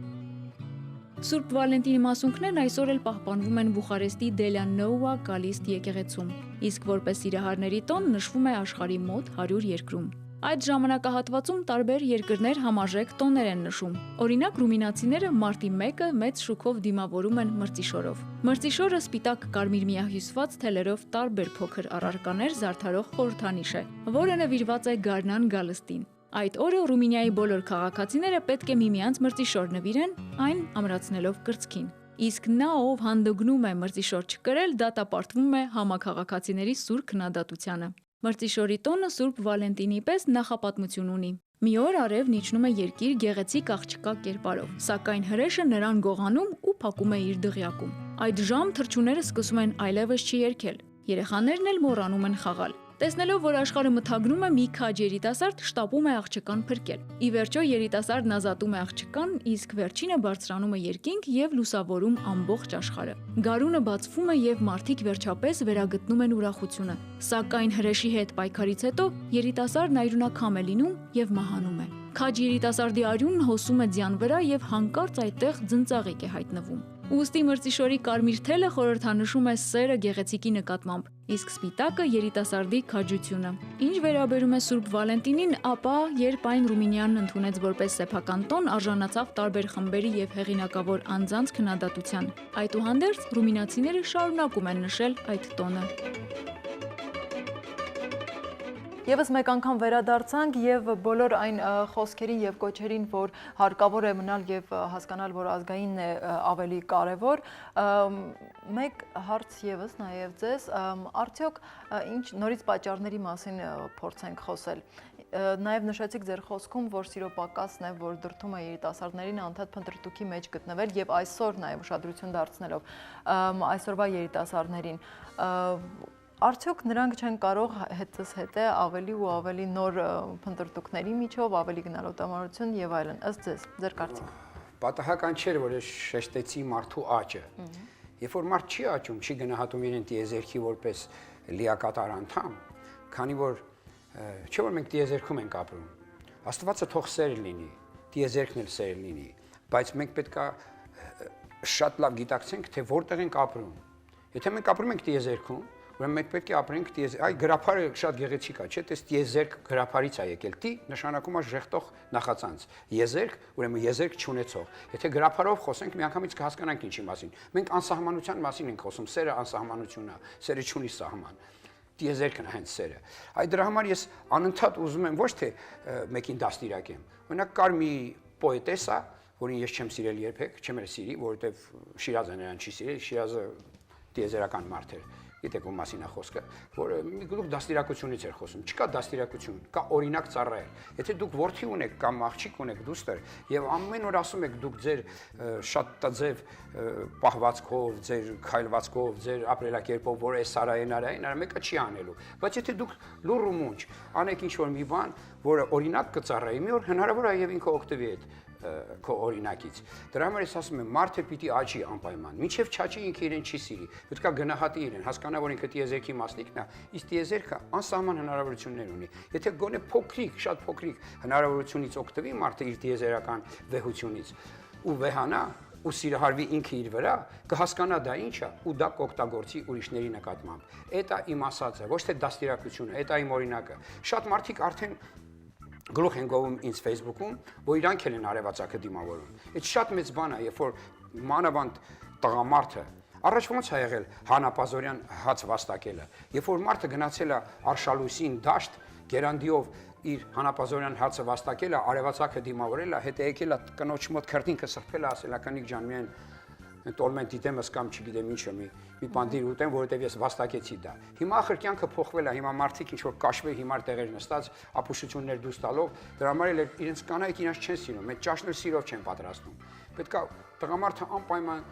Սուրբ Վալենտինի մասունքներն այսօր էլ պահպանվում են Բուխարեստի Դելա Նոուա Կալիստ եկեղեցում, իսկ որպես սիրահարների տոն նշվում է աշխարհի մոտ 100 երկրում։ Այդ ժամանակահատվածում տարբեր երկրներ համարժեք տոներ են նշում։ Օրինակ ռումինացիները մարտի 1-ը մեծ շուքով դիմավորում են մրցիշորով։ Մրցիշորը սպիտակ կարմիր միահյուսված թելերով տարբեր փոքր առարկաներ զարդարող խորհրդանիշ է, որը նվիրված է գարնան գալստին։ Այդ օրը Ռումինիայի բոլոր քաղաքացիները պետք է միմյանց մրցիշոր նվիրեն, այն ամրացնելով կրծքին։ Իսկ նա, ով հանդգնում է մրցիշոր չկրել, դատապարտվում է համաքաղաքացիների սուր քննադատությանը։ Մրցիշորի տոնը Սուրբ Վալենտինի պես նախապատմություն ունի։ Մի օր արևն իջնում է երկիր գեղեցիկ աղջկա կերպարով, սակայն հրեշը նրան գողանում ու փակում է իր դղյակում։ Այդ ժամ թռչունները սկսում են այլևս չերգել։ Երեխաներն էլ մոռանում են խաղալ։ Տեսնելով, որ աշխարհը մթագնում է, մի քաջ երիտասարդ շտապում է աղջկան փրկել։ Ի վերջո երիտասարդն ազատում է աղջկան, իսկ վերջինը բարձրանում է երկինք եւ լուսավորում ամբողջ աշխարհը։ Գարունը բացվում է եւ մարդիկ վերջապես վերագտնում են ուրախությունը։ Սակայն հրեշի հետ պայքարից հետո երիտասարդն այրունակամ է լինում եւ մահանում է։ Քաջ երիտասարդի արյունն հոսում է ձյան վրա եւ հանկարծ այդտեղ ձնծաղիկ է հայտնվում։ Ուստի մրցիշորի կարմիր թելը խորհրդանշում է սերը գեղեցիկի նկատմամբ, իսկ սպիտակը երիտասարդի քաջությունը։ Ինչ վերաբերում է Սուրբ Վալենտինին, ապա երբ այն Ռումինիան ընդունեց որպես սեփական տոն, արժանացավ տարբեր խմբերի եւ հեղինակավոր անձանց քննադատության։ Այդուհանդերձ ռումինացիները շարունակում են նշել այդ տոնը։ Եվս մեկ անգամ վերադարձանք եւ բոլոր այն խոսքերին եւ կոչերին, որ հարկավոր է մնալ եւ հասկանալ, որ ազգայինն է ավելի կարեւոր, մեկ հարց եւս նաեւ ձեզ, արդյոք ինչ նորից պատճառների մասին փորձենք խոսել։ Նաեւ նշեցիք ձեր խոսքում, որ սիրո պակասն է, որ դրդում է երիտասարդներին անդադ փնտրտուքի մեջ գտնվել եւ այսօր նաեւ ուշադրություն դարձնելով այսօրվա երիտասարդներին Արդյոք նրանք չեն կարող հետս հետե ավելի ու ավելի նոր փնտրտուքների միջով, ավելի գնալոտամարություն եւ այլն, ըստ ձեր կարծիք։ Պատահական չէ, որ ես շեշտեցի մարդու աճը։ Երբ որ մարդ չի աճում, չի գնահատում իրեն տիեզերքի որպես լիակատար անդամ, քանի որ չէ որ մենք տիեզերքում ենք ապրում։ Աստվածը թող սեր լինի, տիեզերքն էլ սեր լինի, բայց մենք պետքա շատ լավ գիտակցենք, թե որտեղ ենք ապրում։ Եթե մենք ապրում ենք տիեզերքում, ուրեմն մենք պետք է ապրենք տիեզերք։ Այ գրափարը շատ գեղեցիկ է, չէ՞, տես տիեզերք գրափարից է եկել։ Տի նշանակում է ժեղտող նախածանց։ Եզերք, ուրեմն եզերք չունեցող։ Եթե գրափարով խոսենք, միանգամից կհասկանանք ինչի մասին։ Մենք անսահմանության մասին ենք խոսում, սերը անսահմանություն է, սերը չունի սահման։ Տիեզերքն է հենց սերը։ Այդ դրա համար ես անընդհատ ուզում եմ ոչ թե մեկին դաստիարակեմ։ Օրինակ կար մի պոետեսա, որին ես չեմ սիրել երբեք, չեմ էլ սիրի, որովհետև Շիրազը նրան չի սիրել, Շիրազը տիեզերական մարդ էր։ Գիտեք ում մասին է խոսքը, որ դուք դաստիարակությունից էր խոսում։ Չկա դաստիարակություն, կա օրինակ ծառայել։ Եթե դուք որդի ունեք կամ աղջիկ ունեք, դուստր, եւ ամեն օր ասում եք դուք ձեր շատ տաձև պահվածքով, ձեր քայլվածքով, ձեր ապրելակերպով, որ այս սարայենարային, մեկը չի անելու։ Բայց եթե դուք լուռ ու մունջ անեք ինչ-որ մի բան, որը օրինակ կծառայի, մի օր հնարավոր է եւ ինքը օգտվի այդ քո օրինակից։ Դրա համար ես ասում եմ, մարդը պիտի աճի անպայման։ Մինչև չաճի ինքը իրեն չի սիրի։ Պետք է գնահատի իրեն, հասկանա, որ ինքը տիեզերքի մասնիկն է, իսկ տիեզերքը անսահման հնարավորություններ ունի։ Եթե գոնե փոքրիկ, շատ փոքրիկ հնարավորությունից օգտվի մարդը իր տիեզերական վեհությունից ու վեհանա ու սիրահարվի ինքը իր վրա, կհասկանա դա ինչ է ու դա կօգտագործի ուրիշների նկատմամբ։ Դա իմ ասածը, ոչ թե դաստիարակությունը, դա իմ օրինակը։ Շատ մարդիկ արդեն գլուխ են գովում ինձ Facebook-ում, որ իրանք են արևածագը դիմավորում։ Այդ շատ մեծ բան է, երբ որ մանավանդ տղամարդը առաջ ոնց է եղել հանապազորյան հաց վաստակելը, երբ որ մարդը գնացել է Արշալույսին դաշտ գերանդիով իր հանապազորյան հացը վաստակել է, արևածագը դիմավորել է, հետո եկել է կնոջ մոտ քրտինքը սրբել է, ասել է կնիկ ջան, միայն տոլմեն դիտեմս կամ չգիտեմ ինչը մի բան դիր ուտեմ, որովհետև ես վաստակեցի դա։ Հիմա ախր կյանքը փոխվել է, հիմա մարդիկ ինչ որ կաշվե հիմար տեղեր նստած, ապուշություններ դուրս տալով, դրա համար էլ իրենց կանայք իրենց չեն սիրում, այդ ճաշնել սիրով չեն պատրաստում։ Պետք է տղամարդը անպայման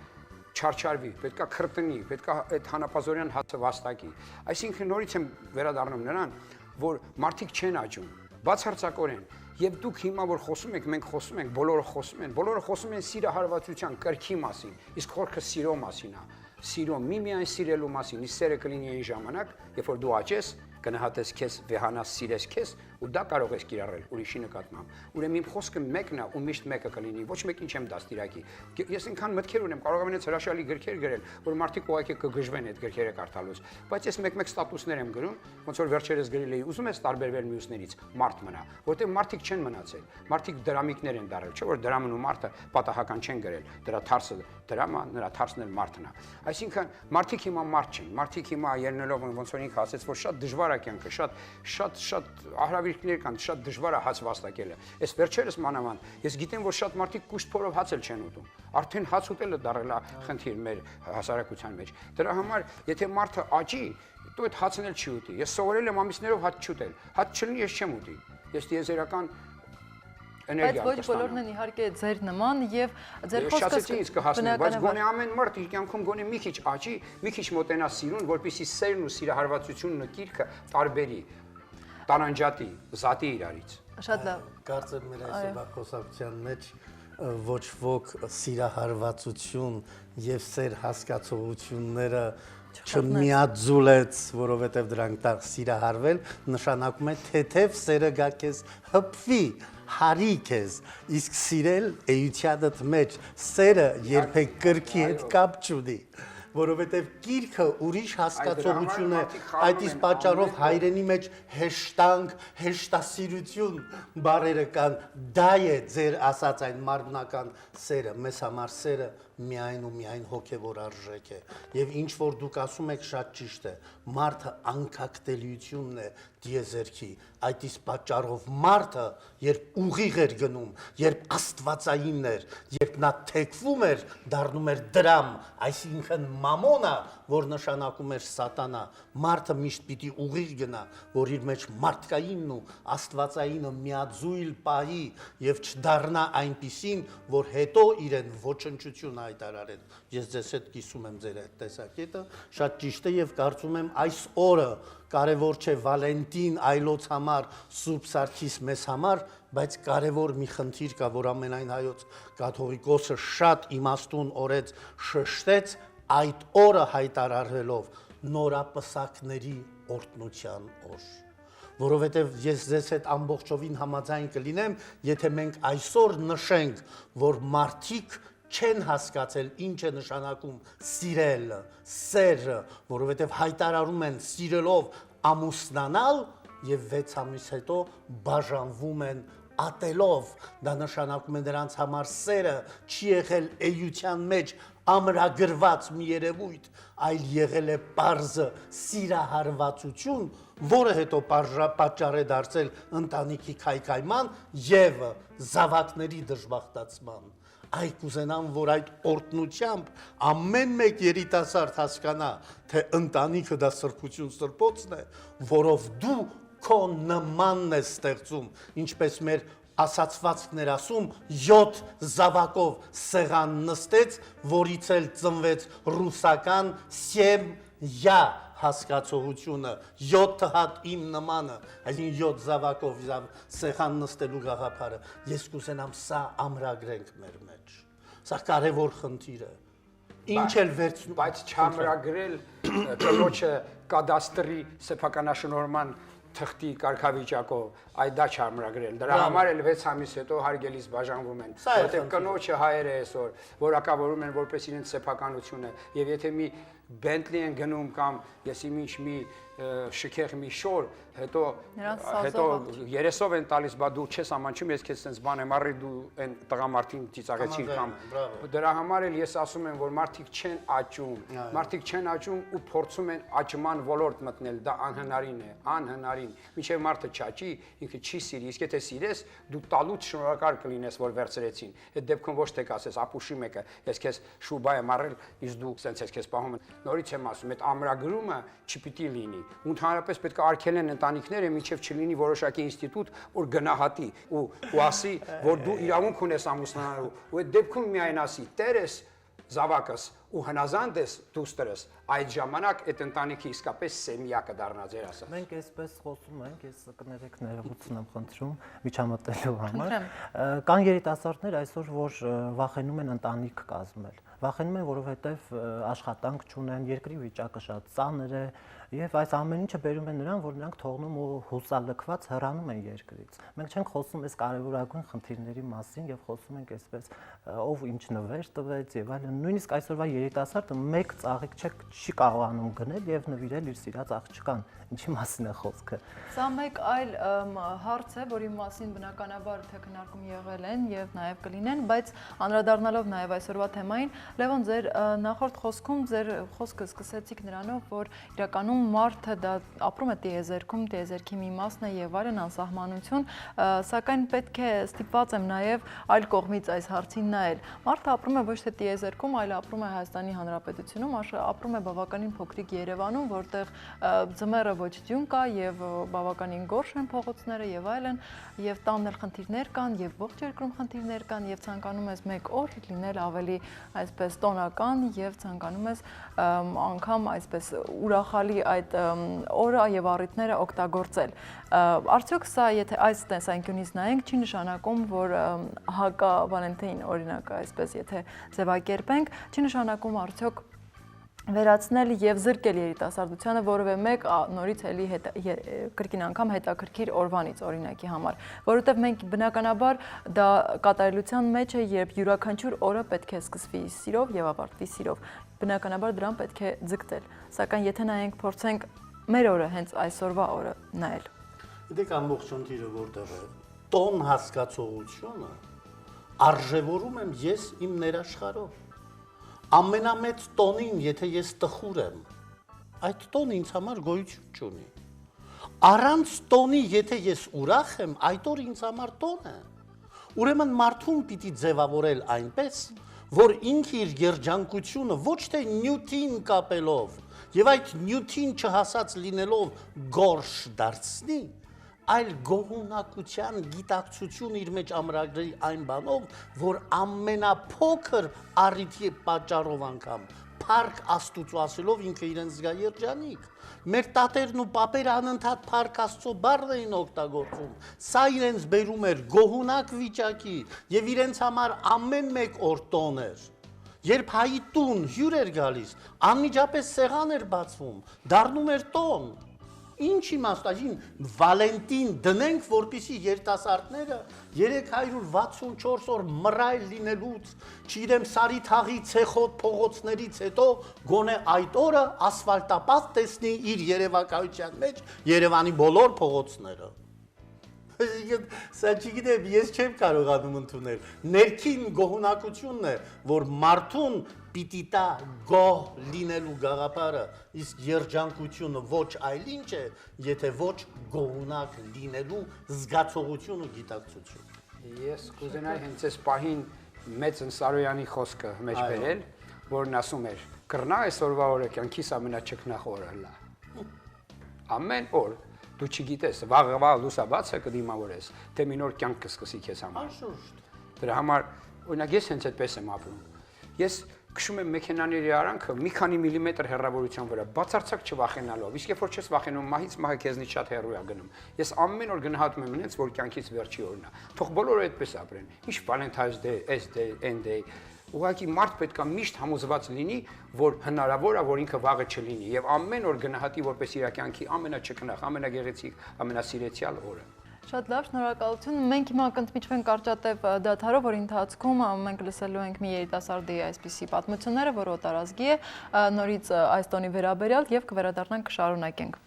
չարչարվի, պետք է քրտնի, պետք է այդ հանապազորյան հացը վաստակի։ Այսինքն նորից եմ վերադառնում նրան, որ մարդիկ չեն աճում, բացարձակորեն։ Եվ դուք հիմա որ խոսում եք, մենք խոսում ենք, բոլորը խոսում են սիրահարվածության, կրքի մասին, իսկ խորքը սիրո մասին է։ Սիրո միմիայն սիրելու մասին, իսկ սերը կլինի այն ժամանակ, երբ որ դու աճես, կնահատես քեզ, վեհանաս, սիրես քեզ, ու դա կարող ես կիրառել ուրիշի նկատմամբ։ Ուրեմն իմ խոսքը մեկն է ու միշտ մեկը կլինի, ոչ մեկին չեմ դաստիարակի։ Ես այնքան մտքեր ունեմ, կարող եմ այնց հրաշալի գրքեր գրել, որ մարդիկ ուղղակի կգժվեն այդ գրքերը կարդալուց, բայց ես մեկ-մեկ ստատուսներ եմ գրում, ոնց որ վերջերս գրել էի, ուզում ես տարբերվել մյուսներից, մարդ մնա, որտեղ մարդիկ չեն մնացել, մարդիկ դրամիկներ են դարել, չէ՞ որ դրամն ու մարդը պատահական չեն գրել, դրա թարսը դրամա, նրա թարսն էլ մարդն է։ Այսինքն մարդիկ հիմա մարդ չեն, մարդիկ հիմա ելնելով ոնց որ ինքը ասեց, որ շատ դժվար է կյանքը, շատ ահրավիրքներ կան, շատ դժվար է հաց վաստակելը։ Այս վերջերս մանավանդ ես գիտեմ, որ շատ մարդիկ կուշտ փորով հաց էլ չեն ուտում։ Արդեն հաց ուտելը դարել է խնդիր մեր հասարակության մեջ։ Դրա համար, եթե մարդը աճի, դու այդ հացն էլ չի ուտի։ Ես սովորել եմ ամիսներով հաց չուտել։ Հաց չլինի, ես չեմ ուտի։ Ես տիեզերական Բայց ոչ բոլորն են իհարկե ձեր նման եւ ձեր խոսքը ինձ կհասնի, բայց գոնե ամեն մարդ իր կյանքում գոնե մի քիչ աճի, մի քիչ մոտենա սիրուն, որպեսզի սերն ու սիրահարվածությունն ու կիրքը տարբերի, տարանջատի, զատի իրարից։ Շատ լավ։ Կարծեմ մեր այսօրվա խոսակցության մեջ ոչ ոք սիրահարվածություն եւ սեր հասկացողությունները չմիաձուլեց, որովհետեւ դրանք տաղ սիրահարվել նշանակում է թեթև սերը գա քեզ հպվի հարի քեզ, իսկ սիրել էությանդ մեջ սերը երբեք կրքի հետ կապ չունի, որովհետև գիրքը ուրիշ հասկացողություն է, այդ իսկ պատճառով հայրենի մեջ հեշտանք, հեշտասիրություն բառերը կան, դա է ձեր ասած այն մարմնական սերը, մեզ համար սերը միայն ու միայն հոգևոր արժեք է, եւ ինչ որ դուք ասում եք շատ ճիշտ է, մարդը անկակտելիությունն է դիեզերքի, այդ իսկ պատճառով մարդը, երբ ուղիղ էր գնում, երբ աստվածային էր, երբ նա թեքվում էր, դառնում էր դրամ, այսինքն մամոնա, որ նշանակում էր սատանա, մարդը միշտ պիտի ուղիղ գնա, որ իր մեջ մարդկայինն ու աստվածայինը միաձույլ պահի եւ չդառնա այնպիսին, որ հետո իրեն ոչնչություն հայտարարեն։ Ես ձեզ հետ կիսում եմ ձեր այդ տեսակետը, շատ ճիշտ է եւ կարծում եմ այս օրը կարևոր չէ Վալենտին այլոց համար, Սուրբ Սարգիս մեզ համար, բայց կարևոր մի խնդիր կա, որ ամենայն հայոց կաթողիկոսը շատ իմաստուն օրեց շշտեց այդ օրը հայտարարելով նորապսակների օրհնության օր, որովհետև ես ձեզ հետ ամբողջովին համաձայն կլինեմ, եթե մենք այսօր նշենք, որ մարդիկ չեն հասկացել ինչ է նշանակում սիրել, սերը, որովհետև հայտարարում են սիրելով ամուսնանալ եւ 6 ամիս հետո բաժանվում են ատելով, դա նշանակում է նրանց համար սերը չի եղել էության մեջ ամրագրված մի երևույթ, այլ եղել է պարզը սիրահարվածություն, որը հետո պատճառ է դարձել ընտանիքի քայքայման եւ զավակների դժբախտացման։ Այ կուզենամ, որ այդ օրտնությամբ ամեն մեկ երիտասարդ հասկանա, թե ընտանիքը դա սրբություն սրբոցն է, որով դու քո նմանն ես ստեղծում, ինչպես մեր ասացվածքներ ասում, 7 զավակով սեղան նստեց, որից էլ ծնվեց ռուսական սեմյա հասկացողությունը, 7 հատ իմ նմանը, այսին 7 զավակով սեղան նստելու գաղափարը, ես կուզենամ սա ամրագրենք մեր մեջ, սա կարևոր խնդիր է, ինչ էլ վերցնում, բայց չամրագրել կնոջը կադաստրի սեփականաշնորհման թղթի կարգավիճակով, այդ դա չամրագրել, դրա համար էլ 6 ամիս հետո հարգելիս բաժանվում են, որտեղ կնոջը հայերը այսօր որակավորում են որպես իրենց սեփականությունը, եւ եթե մի Bentley են գնում կամ ես ինչ մի շքեղ մի շոր, հետո 30-ով են տալիս, բա դու չես ամանչում, ես քեզ sense բան եմ առի, դու այն տղամարդին ծիծաղեցին կամ դրա համար էլ ես ասում եմ, որ մարդիկ չեն աճում ու փորձում են աճման ոլորտ մտնել, դա անհնարին է, անհնարին, մինչև մարդը չաճի, ինքը չի սիրի, իսկ եթե սիրես, դու տալուց շնորհակալ կլինես, որ վերցրեցին, այդ դեպքում ոչ թե կասես, ապուշի մեկը, ես քեզ շուբա եմ առել, իսկ դու sense ես քեզ պահում են, նորից եմ ասում, այդ ամրագրումը չպիտի լինի, ու ընդհանրապես պետք է արգելեն ընտանիքները, մինչև չլինի որոշակի ինստիտուտ, որ գնահատի ու ասի, որ դու իրավունք ունես ամուսնանալու, ու այդ դեպքում միայն ասի, տերես, զավակս ու հնազանդ ես դուստրս, այդ ժամանակ այդ ընտանիքը իսկապես սեմյա կդառնա ձեր ասած։ Մենք այսպես խոսում ենք, ես կներեք ներողություն եմ խնդրում միջամտելու համար։ Կան երիտասարդներ այսօր, որ վախենում են ընտանիք կազմել։ Վախենում են, որովհետև աշխատանք չունեն, երկրի վիճակը շատ ծանր է, եւ այս ամեն ինչը բերում է նրան, որ նրանք թողնում ու հուսալքված հեռանում են երկրից։ Մենք չենք խոսում այս կարևորագույն խնդիրների մասին եւ խոսում ենք այսպես ով ինչ նվեր տվեց եւ այլն։ Նույնիսկ այսօրվա երիտասարդը մեկ ծաղիկ չի կարողանում գնել եւ նվիրել իր սիրած աղջկան։ Ինչի մասին է խոսքը։ Սա մեկ այլ հարց է, որի մասին բնականաբար թե քննարկում եղել են եւ նաեւ կլինեն, բայց անդրադառնալով նաեւ այսօրվա թեմային, Լևոն, ձեր նախորդ խոսքում ձեր խոսքը սկսեցիք նրանով, որ իրականում մարդը դա ապրում է տիեզերքում, տիեզերքի մի մասն է եւ այլն անսահմանություն, սակայն պետք է ստիպված եմ նաեւ այլ կողմից այս հարցին նայել։ Մարդը ապրում է ոչ թե տիեզերքում, այլ ապրում է Հայաստանի Հանրապետությունում, ապրում է բավականին փոքրիկ Երևանում, որտեղ ձմեռը ոչ ձյուն կա եւ բավականին գորշ են փողոցները եւ այլն, եւ տանն էլ խնդիրներ կան եւ ողջ երկրում խնդիրներ կան եւ ցանկանում ես մեկ օր լինել ավելի այսպես տոնական եւ ցանկանում ես անգամ այսպես ուրախալի այդ օրը եւ առիթները օգտագործել։ Արդյոք սա, եթե այս տեսանկյունից նայենք, չի նշանակում, որ հակա Վալենտին օրինակ այսպես եթե ձևակերպենք, չի նշանակում արդյոք վերացնել եւ զրկել երիտասարդությանը որևէ մեկ նորից էլի կրկին անգամ հետաքրքիր օրվանից օրինակի համար, որովհետեւ մենք բնականաբար դա կատարելության մեջ է, երբ յուրաքանչյուր օրը պետք է սկսվի սիրով եւ ավարտվի սիրով, բնականաբար դրան պետք է ձգտել, սակայն եթե նայենք փորձենք մեր օրը հենց այսօրվա օրը նայել։ Գիտեք ամբողջ խնդիրը որտեղ է, տոն հասկացողությունը արժևորում եմ ես իմ ներաշխարհով։ Ամենամեծ տոնին, եթե ես տխուր եմ, այդ տոնը ինձ համար գոյություն չունի։ Առանց տոնի, եթե ես ուրախ եմ, այդ օր ինձ համար տոն է։ Ուրեմն մարդուն պիտի ձևավորել այնպես, որ ինքը իր երջանկությունը ոչ թե նյութին կապելով եւ այդ նյութին չհասած լինելով գորշ դարձնի, այլ գոհունակության գիտակցություն իր մեջ ամրագրի այն բանով, որ ամենափոքր առիթի պատճառով անգամ փառք Աստծո ասելով ինքը իրեն զգա երջանիկ։ Մեր տատերն ու պապերը անընդհատ փառք Աստծո բառն էին օգտագործում։ Սա իրենց բերում էր գոհունակ վիճակի եւ իրենց համար ամեն մեկ օր տոն էր։ Երբ հայի տուն հյուր էր գալիս, անմիջապես սեղան էր բացվում, դառնում էր տոն։ Ինչ իմաստային Վալենտին դնենք, որպեսզի երիտասարդները 364 օր մռայլ լինելուց, չգիտեմ, սարի թաղի ցեխոտ փողոցներից հետո գոնե այդ օրը ասֆալտապատ տեսնի իր երևակայության մեջ Երևանի բոլոր փողոցները։ Սա չգիտեմ, ես չեմ կարողանում ընդունել։ Ներքին գոհունակությունն է, որ մարդուն պիտի տա գոհ լինելու գաղափարը, իսկ երջանկությունը ոչ այլ ինչ է, եթե ոչ գոհունակ լինելու զգացողություն ու գիտակցություն։ Ես կուզենայի հենց այս պահին մեծ Սարոյանի խոսքը մեջ բերել, որն ասում էր. «Կռնա այսօրվա օրը կյանքիս ամենաճկնախ օրը լա»։ Ամեն օր դու չգիտես, վաղ լուսաբացը կդիմավորես, թե մի նոր կյանք կսկսի քեզ համար։ Դրա համար օրինակ ես հենց այդպես եմ ապրում։ Ես քշում եմ մեքենաների արանքը մի քանի միլիմետր հեռավորության վրա, բացարձակ չվախենալով։ Իսկ երբ որ չես վախենում մահից, մահը քեզնից շատ հեռու է գնում։ Ես ամեն օր գնահատում եմ ինձ, որ կյանքից վերջի օրն է։ Թող բոլորը այդպես ապրեն։ Ինչ Valentine's Day, S Day, N Day։ Ուղղակի մարդ պետք է միշտ համոզված լինի, որ հնարավոր է, որ ինքը վաղը չլինի եւ ամեն օր գնահատի որպես իր կյանքի ամենաճկնախ, ամենագեղեցիկ, ամենասիրեցյալ օրը։ Շատ լավ, շնորհակալություն։ Մենք հիմա կընդմիջվենք կարճատև դադարով, որի ընթացքում մենք լսելու ենք մի երիտասարդի այսպիսի պատմությունները, որ օտարազգի է, նորից այս տոնի վերաբերյալ եւ կվերադառնանք կշարունակենք։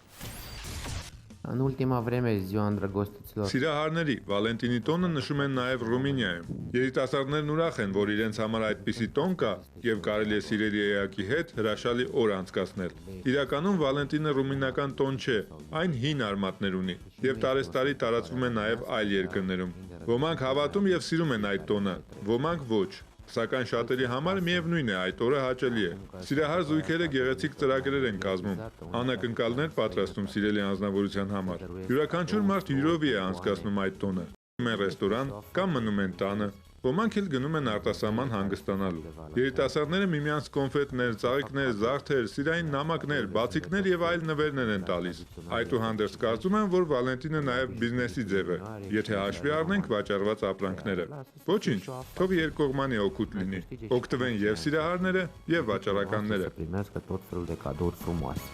Última vreme ziua îndrăgostiților. Սիրահարների Վալենտինի տոնը նշում են նաև Ռումինիայում։ Երիտասարդներն ուրախ են, որ իրենց համար այդպիսի տոն կա եւ կարելի է սիրելի էակի հետ հրաշալի օր անցկացնել։ Իրականում Վալենտինը ռումինական տոն չէ, այն հին արմատներ ունի եւ տարեստարի տարածվում է նաև այլ երկրներում։ Ոմանք հավատում եւ սիրում են այդ տոնը, ոմանք ոչ։ Սակայն շատերի համար միևնույն է այդ օրը հաճելի է։ Սիրահար զույգերը գեղեցիկ ծրագրեր են կազմում, անակնկալներ պատրաստում սիրելի անձնավորության համար։ Յուրաքանչյուր մարդ յուրովի է անցկացնում այդ տոնը։ Մեն ռեստորան կամ մնում են տանը։ Ոմանք էլ գնում են արտասահման հանգստանալու։ Երիտասարդները միմյանց կոնֆետներ, ծաղիկներ, զարդեր, սիրային նամակներ, բացիկներ եւ այլ նվերներ են տալիս։ Այդուհանդերձ կարծում եմ, որ Վալենտինը նաեւ բիզնեսի ձև է, եթե հաշվի առնենք վաճառված ապրանքները։ Ոչինչ, թող երկկողմանի օգուտ լինի։ Օգտվեն եւ սիրահարները, եւ վաճառականները։ Primească tot felul de cadouri frumoase.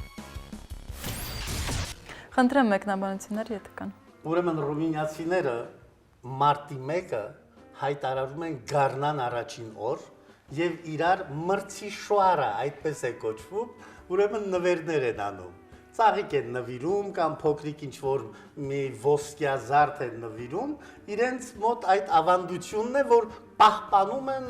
Խնդրեմ մեկնաբանություններ, եթե կան։ Ուրեմն ռումինիացիները մարտի 1-ը հայտարարում են գարնան առաջին օր եւ իրար մրցի շուարա, այդպես է կոչվում, ուրեմն նվերներ են անում։ Ծաղիկ են նվիրում կամ փոքրիկ ինչ-որ մի ոսկյա զարդ են նվիրում, իրենց մոտ այդ ավանդությունն է, որ պահպանում են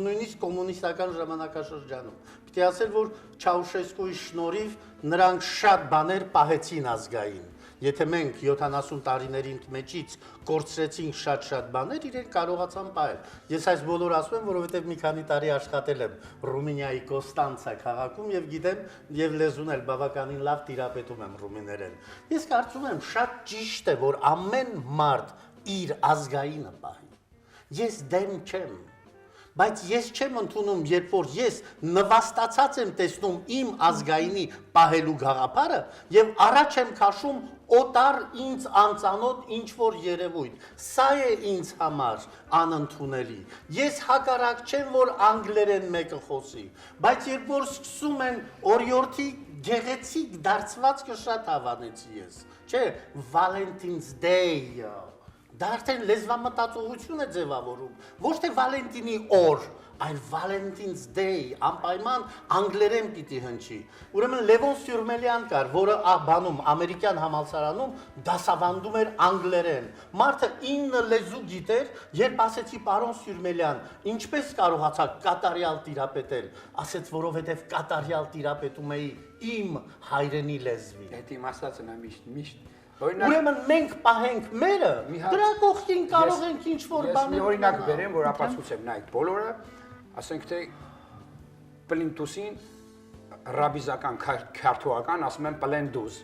նույնիսկ կոմունիստական ժամանակաշրջանում։ Պետք է ասել, որ Չաուշեսկուի շնորհիվ նրանք շատ բաներ պահեցին ազգային։ Եթե մենք 70 տարիների մեջից կորցրեցինք շատ բաներ, իրենք կարողացան պահել։ Ես այս բոլորը ասում եմ, որովհետև մի քանի տարի աշխատել եմ Ռումինիայի Կոստանցա քաղաքում եւ գիտեմ եւ լեզուն էլ բավականին լավ տիրապետում եմ ռումիներեն։ Ես կարծում եմ շատ ճիշտ է, որ ամեն մարդ իր ազգայինը պահի։ Ես դեմ չեմ, բայց ես չեմ ընդունում, երբ որ ես նվաստացած եմ տեսնում իմ ազգայինի պահելու գաղափարը եւ առաջ եմ քաշում օտար ինձ անծանոթ ինչ-որ երևույթ։ Սա է ինձ համար անընդունելի։ Ես հակառակ չեմ, որ անգլերեն մեկը խոսի, բայց երբ որ սկսում են օրիորդի գեղեցիկ դարձվածքը շատ հավանեցի ես, չէ, Valentine's Day դա արդեն լեզվամտածողություն է ձևավորում, ոչ թե Վալենտինի օր, այլ Valentine's Day, անպայման անգլերեն պիտի հնչի։ Ուրեմն Լևոն Սյուրմելյան կար, որը բանում ամերիկյան համալսարանում դասավանդում էր անգլերեն։ Մարդը 9 լեզու գիտեր, երբ ասեցի պարոն Սյուրմելյան, ինչպես կարողացաք կատարյալ տիրապետել, ասեց, որովհետև կատարյալ տիրապետում էի իմ հայրենի լեզվին։ Այդ իմաստածն է միշտ Ուրեմն մենք պահենք մերը, դրա կողքին կարող ենք ինչ-որ բաներ։ Ես մի օրինակ բերեմ, որ ապացուցեմ, նայեք, բոլորը, ասենք թե պլինտուսին ռաբիզական քարտուական ասում են պլենդուզ,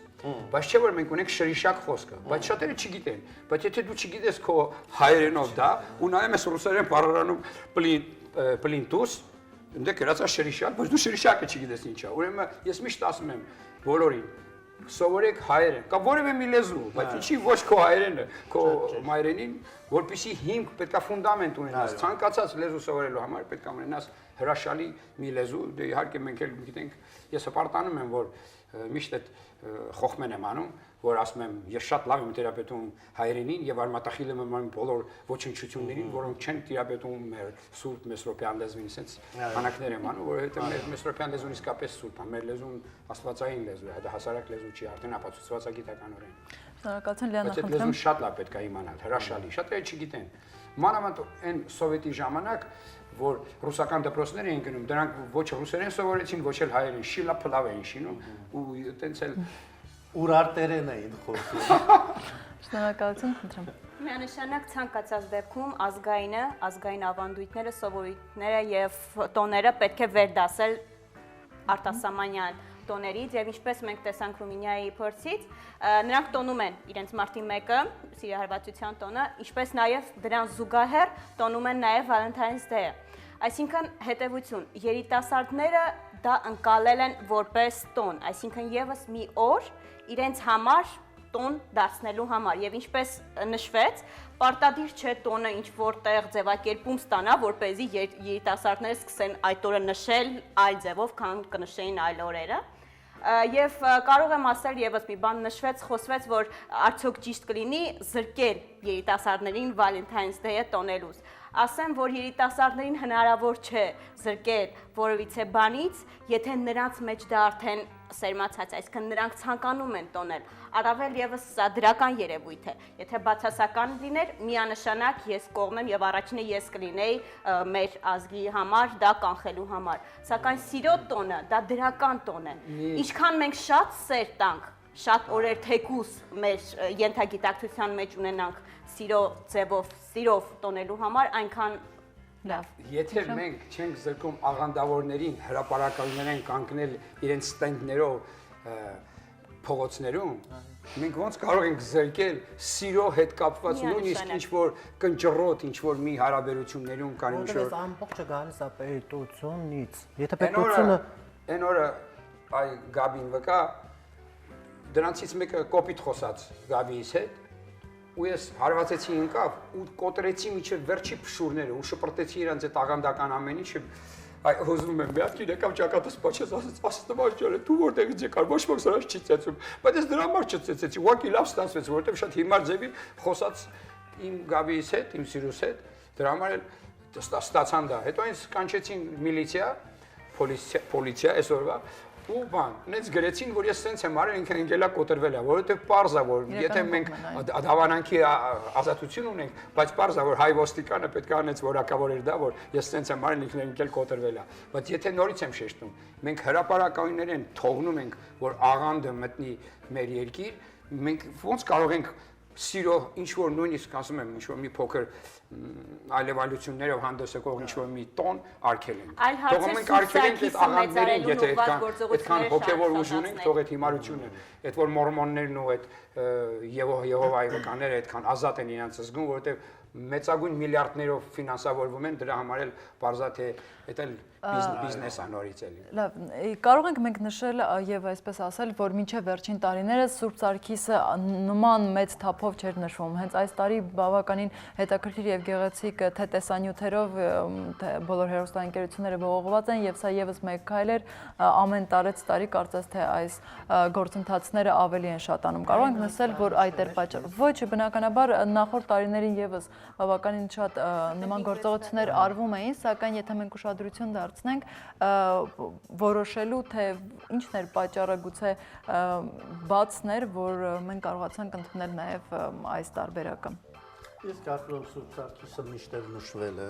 բայց չէ որ մենք ունենք շրիշակ խոսքը, բայց շատերը չգիտեն, բայց եթե դու չգիտես քո հայերենով դա, ու նայում ես ռուսերեն բառարանում պլինտուս, դե գրած է շրիշակ, բայց դու շրիշակը չգիտես ինչ է։ Ուրեմն ես միշտ ասում եմ բոլորին սովորեք հայերեն, կամ որևէ մի լեզու, բայց ինչի ոչ քո հայերենը, քո մայրենին, որպեսզի հիմք պետքա ֆունդամենտ ունենաս, ցանկացած լեզու սովորելու համար պետքա ունենաս հրաշալի մի լեզու, դե իհարկե մենք էլ գիտենք, ես հպարտանում եմ, որ միշտ այդ խոխմեն եմ անում, որ ասում եմ, ես շատ լավ եմ տիրապետում հայերենին եւ արմատախիլ եմ անում բոլոր ոչնչություններին, որոնք չեն տիրապետում մեր սուրբ մեսրոպյան լեզվին, ասենց բանակներ եմ անում, որովհետեւ մեր մեսրոպյան լեզուն իսկապես սուրբ է, մեր լեզուն աստվածային լեզու է, դա հասարակ լեզու չի, արդեն ապացուցված է գիտականորեն։ Շնորհակալություն Լիանա, Այդ լեզուն շատ լավ պետք է իմանալ, հրաշալի, շատերը չգիտեն։ Մանավանդ այն սովետի ժամանակ, որ ռուսական դպրոցներ էին գնում, դրանք ոչ ռուսերեն սովորեցին, ոչ էլ հայերեն, շիլա փլավ էին շինում ու այտենց էլ Ուրարտերեն էին խոսում։ Շնորհակալություն, խնդրեմ։ Միանշանակ ցանկացած դեպքում ազգային ավանդույթները, սովորույթները եւ տոները պետք է վերդասել արտասահմանյան տոներից եւ ինչպես մենք տեսանք Ռումինիայի փորձից, նրանք տոնում են իրենց մարտի 1-ը, սիրահարվածության տոնը, ինչպես նաեւ դրան զուգահեռ տոնում են նաեւ Valentine's Day-ը։ Այսինքն հետեւություն, երիտասարդները դա ընկալել են որպես տոն, այսինքն եւս մի օր իրենց համար տոն դարձնելու համար եւ ինչպես նշվեց, պարտադիր չէ տոնը ինչ որտեղ ձևակերպում ստանա, որպեսզի երիտասարդները սկսեն այդ օրը նշել այլ ձևով, քան կնշեին այլ օրերը։ Եվ կարող եմ ասել եւս մի բան նշվեց, խոսվեց, որ արդյոք ճիշտ կլինի զրկել երիտասարդներին Valentine's Day-ը տոնելուց։ Ասեմ, որ երիտասարդներին հնարավոր չէ զրկել որևիցե բանից, եթե նրանց մեջ դա արդեն սերմացած, այսինքն նրանք ցանկանում են տոնել։ Առավել եւս սա դրական երևույթ է։ Եթե բացասական լիներ, միանշանակ ես կողմ եմ եւ առաջինը ես կլինեի մեր ազգի համար դա կանխելու համար։ Սակայն սիրո տոնը դա դրական տոն է։ Ինչքան մենք շատ սեր տանք, շատ օրեր թեկուս մեր ենթագիտակցության մեջ ունենանք սիրո ձևով, սիրով տոնելու համար, այնքան լավ։ Եթե մենք չենք զրկում աղանդավորներին, հրապարակայիններ են կանգնել իրենց ստենդներով փողոցներում, մենք ոնց կարող ենք զրկել սիրո հետ կապված նույնիսկ ինչ որ կնճռոտ, ինչ որ մի հարաբերություններում կան ինչ որ ամբողջը գալիս է պետությունից։ Եթե պետությունը այն օրը այ Գաբին վկա դրանցից մեկը կոպիտ խոսած Գաբիից հետ ու ես հարվածեցի ինքավ ու կոտրեցի միջև վերջի փշուրները ու շպրտեցի իրանց այդ աղանդական ամեն ինչը այ հոզվում եմ մի հատ եկավ ճակատս փոչեց ասաց տվար ջան դու որտեղից եկար ոչ ոք սրանց չի ծեցում բայց ես դրա համար չծեցեցի ուղղակի լավ ստացվեց որովհետև շատ հիմար ձևի խոսած իմ Գաբիից հետ իմ սիրուս հետ դրա համար էլ ստացան դա հետո ինձ կանչեցին միլիցիա պոլիցիա այսօրվա ու բան, նենց գրեցին, որ ես սենց եմ արել, ինքն ընկելա կոտրվել է, որովհետև պարզ է, որ եթե մենք դավանանքի ազատություն ունենք, բայց պարզ է, որ հայ ոստիկանը պետք է անեց որակավոր էր դա, որ ես սենց եմ արել, ինքն ընկել կոտրվել է, բայց եթե նորից եմ շեշտում, մենք հրապարակայիններ են թողնում ենք, որ աղանդը մտնի մեր երկիր, մենք ոնց կարող ենք սիրո ինչ որ նույնիսկ ասում եմ ինչ որ մի փոքր այլևալություններով հանդես եկող ինչ որ մի տոն արկել են։ Թողում ենք արկելենք այդ աղանդներին, եթե այդքան հոգևոր ուժ ունենք, թող այդ հիմարությունը, այդ որ մորմոններն ու այդ Եհովայի վկաները այդքան ազատ են իրենց զգում, որովհետև մեծագույն միլիարդներով ֆինանսավորվում են, դրա համար էլ բարձա թե դա էլ բիզնես է նորից էլի։ Լավ, կարող ենք մենք նշել եւ այսպես ասել, որ մինչեւ վերջին տարիները Սուրբ Սարգիսը նման մեծ թափով չէր նշվում։ Հենց այս տարի բավականին հետաքրքիր եւ գեղեցիկ թե տեսանյութերով թե բոլոր հեռուստաընկերությունները բողոքված են եւ սա եւս մեկ քայլ էր ամեն տարի կարծես թե այս գործընթացները ավելի են շատանում։ Կարող ենք նշել, որ այդ էր պատճառը։ Ոչ, բնականաբար նախորդ տարիներին եւս բավականին շատ նման գործողություններ արվում էին, սակայն եթե մենք ուշադրություն դարձնենք որոշելու թե ինչն էր պատճառը գուցե բացներ, որ մենք կարողացանք ընդունել նաև այս տարբերակը։ Ես կարծում եմ Սուրբ Սարգիսը միշտ նշվել է,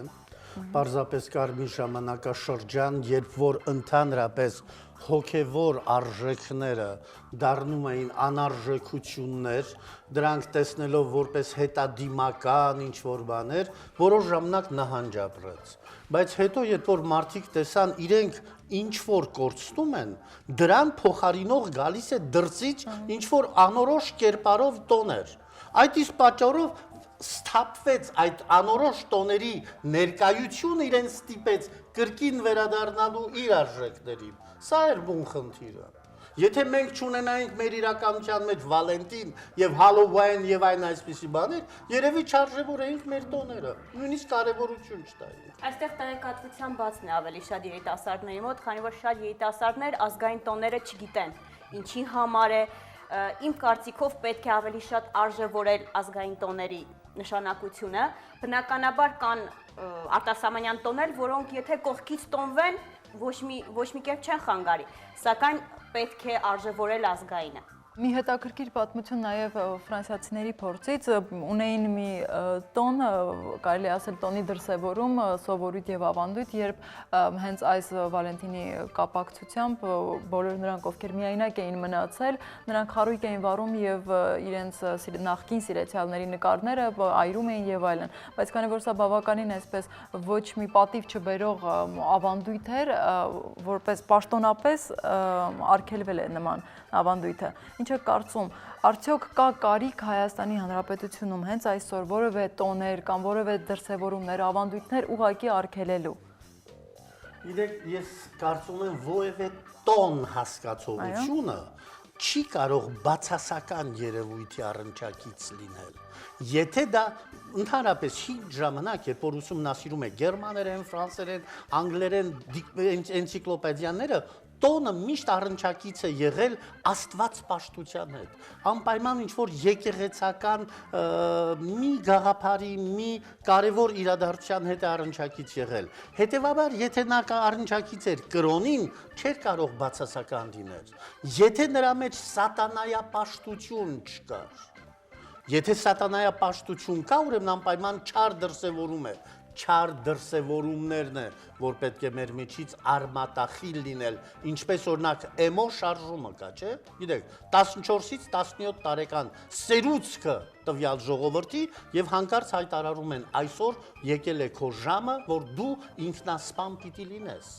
պարզապես կար մի ժամանակաշրջան, երբ որ ընդհանրապես հոգևոր արժեքները դառնում էին անարժեքություններ, դրանք տեսնելով որպես հետադիմական ինչ-որ բաներ, որոշ ժամանակ նահանջապրեց։ Բայց հետո, երբ որ մարդիկ տեսան իրենք ինչ-որ կորցնում են, դրան փոխարինող գալիս է դրսից ինչ-որ անորոշ կերպարով տոներ։ Այդ իսկ պատճառով ստապվեց այդ անորոշ տոների ներկայությունը իրեն ստիպեց կրկին վերադառնալու իր արժեքներին։ Սա էր բուն խնդիրը։ Եթե մենք չունենայինք մեր իրականության մեջ Վալենտին եւ Հալովին եւ այն այսպիսի բաներ, երևի չարժևորեինք մեր տոները, նույնիսկ կարեւորություն չտայինք։ Այստեղ տեղեկատվության բացն է ավելի շատ երիտասարդների մոտ, քանի որ շատ երիտասարդներ ազգային տոները չգիտեն, ինչի համար է։ Իմ կարծիքով պետք է ավելի շատ արժևորել ազգային տոների նշանակությունը։ Բնականաբար կան արտասահմանյան տոներ, որոնք եթե կողքից տոնվեն, ոչ մի կերպ չեն խանգարի, սակայն պետք է արժևորել ազգայինը։ Մի հետաքրքիր պատմություն նաև ֆրանսիացիների փորձից ունեին մի տոն, կարելի ասել տոնի դրսևորում, սովորույթ եւ ավանդույթ, երբ հենց այս Վալենտինի կապակցությամբ բոլոր նրանք, ովքեր միայնակ էին մնացել, նրանք խարույկ էին վառում եւ իրենց նախկին սիրեցյալների նկարները այրում էին եւ այլն, բայց քանի որ սա բավականին այսպես ոչ մի պատիվ չբերող ավանդույթ էր, որպես պաշտոնապես արգելվել է նման ավանդույթը։ Ինչը կարծում, արդյոք կա կարիք Հայաստանի Հանրապետությունում հենց այսօր որևէ տոներ կամ որևէ դրսևորումներ, ավանդույթներ ուղղակի արգելելու։ Գիտեք, ես կարծում եմ որևէ տոն հասկացողությունը չի կարող բացասական երևույթի առնչակից լինել։ Եթե դա ընդհանրապես հին ժամանակ, երբ որ ուսումնասիրում է գերմաներեն, ֆրանսերեն, անգլերեն էնցիկլոպեդիաները, տոնը միշտ առնչակից է եղել աստված պաշտության հետ։ Անպայման ինչ-որ եկեղեցական մի գաղափարի, մի կարևոր իրադարձության հետ է առնչակից եղել։ Հետևաբար, եթե նա առնչակից էր կրոնին, չէր կարող բացասական լինել։ Եթե նրա մեջ սատանայապաշտություն չկար, եթե սատանայապաշտություն կա, ուրեմն անպայման չար դրսևորում է։ Չար դրսևորումներն է, որ պետք է մեր միջից արմատախիլ լինել, ինչպես օրինակ էմո շարժումը կա, չէ՞։ Գիտեք, 14-ից 17 տարեկան սերուցքը տվյալ ժողովրդի եւ հանկարծ հայտարարում են այսօր եկել է քո ժամը, որ դու ինքնասպան պիտի լինես։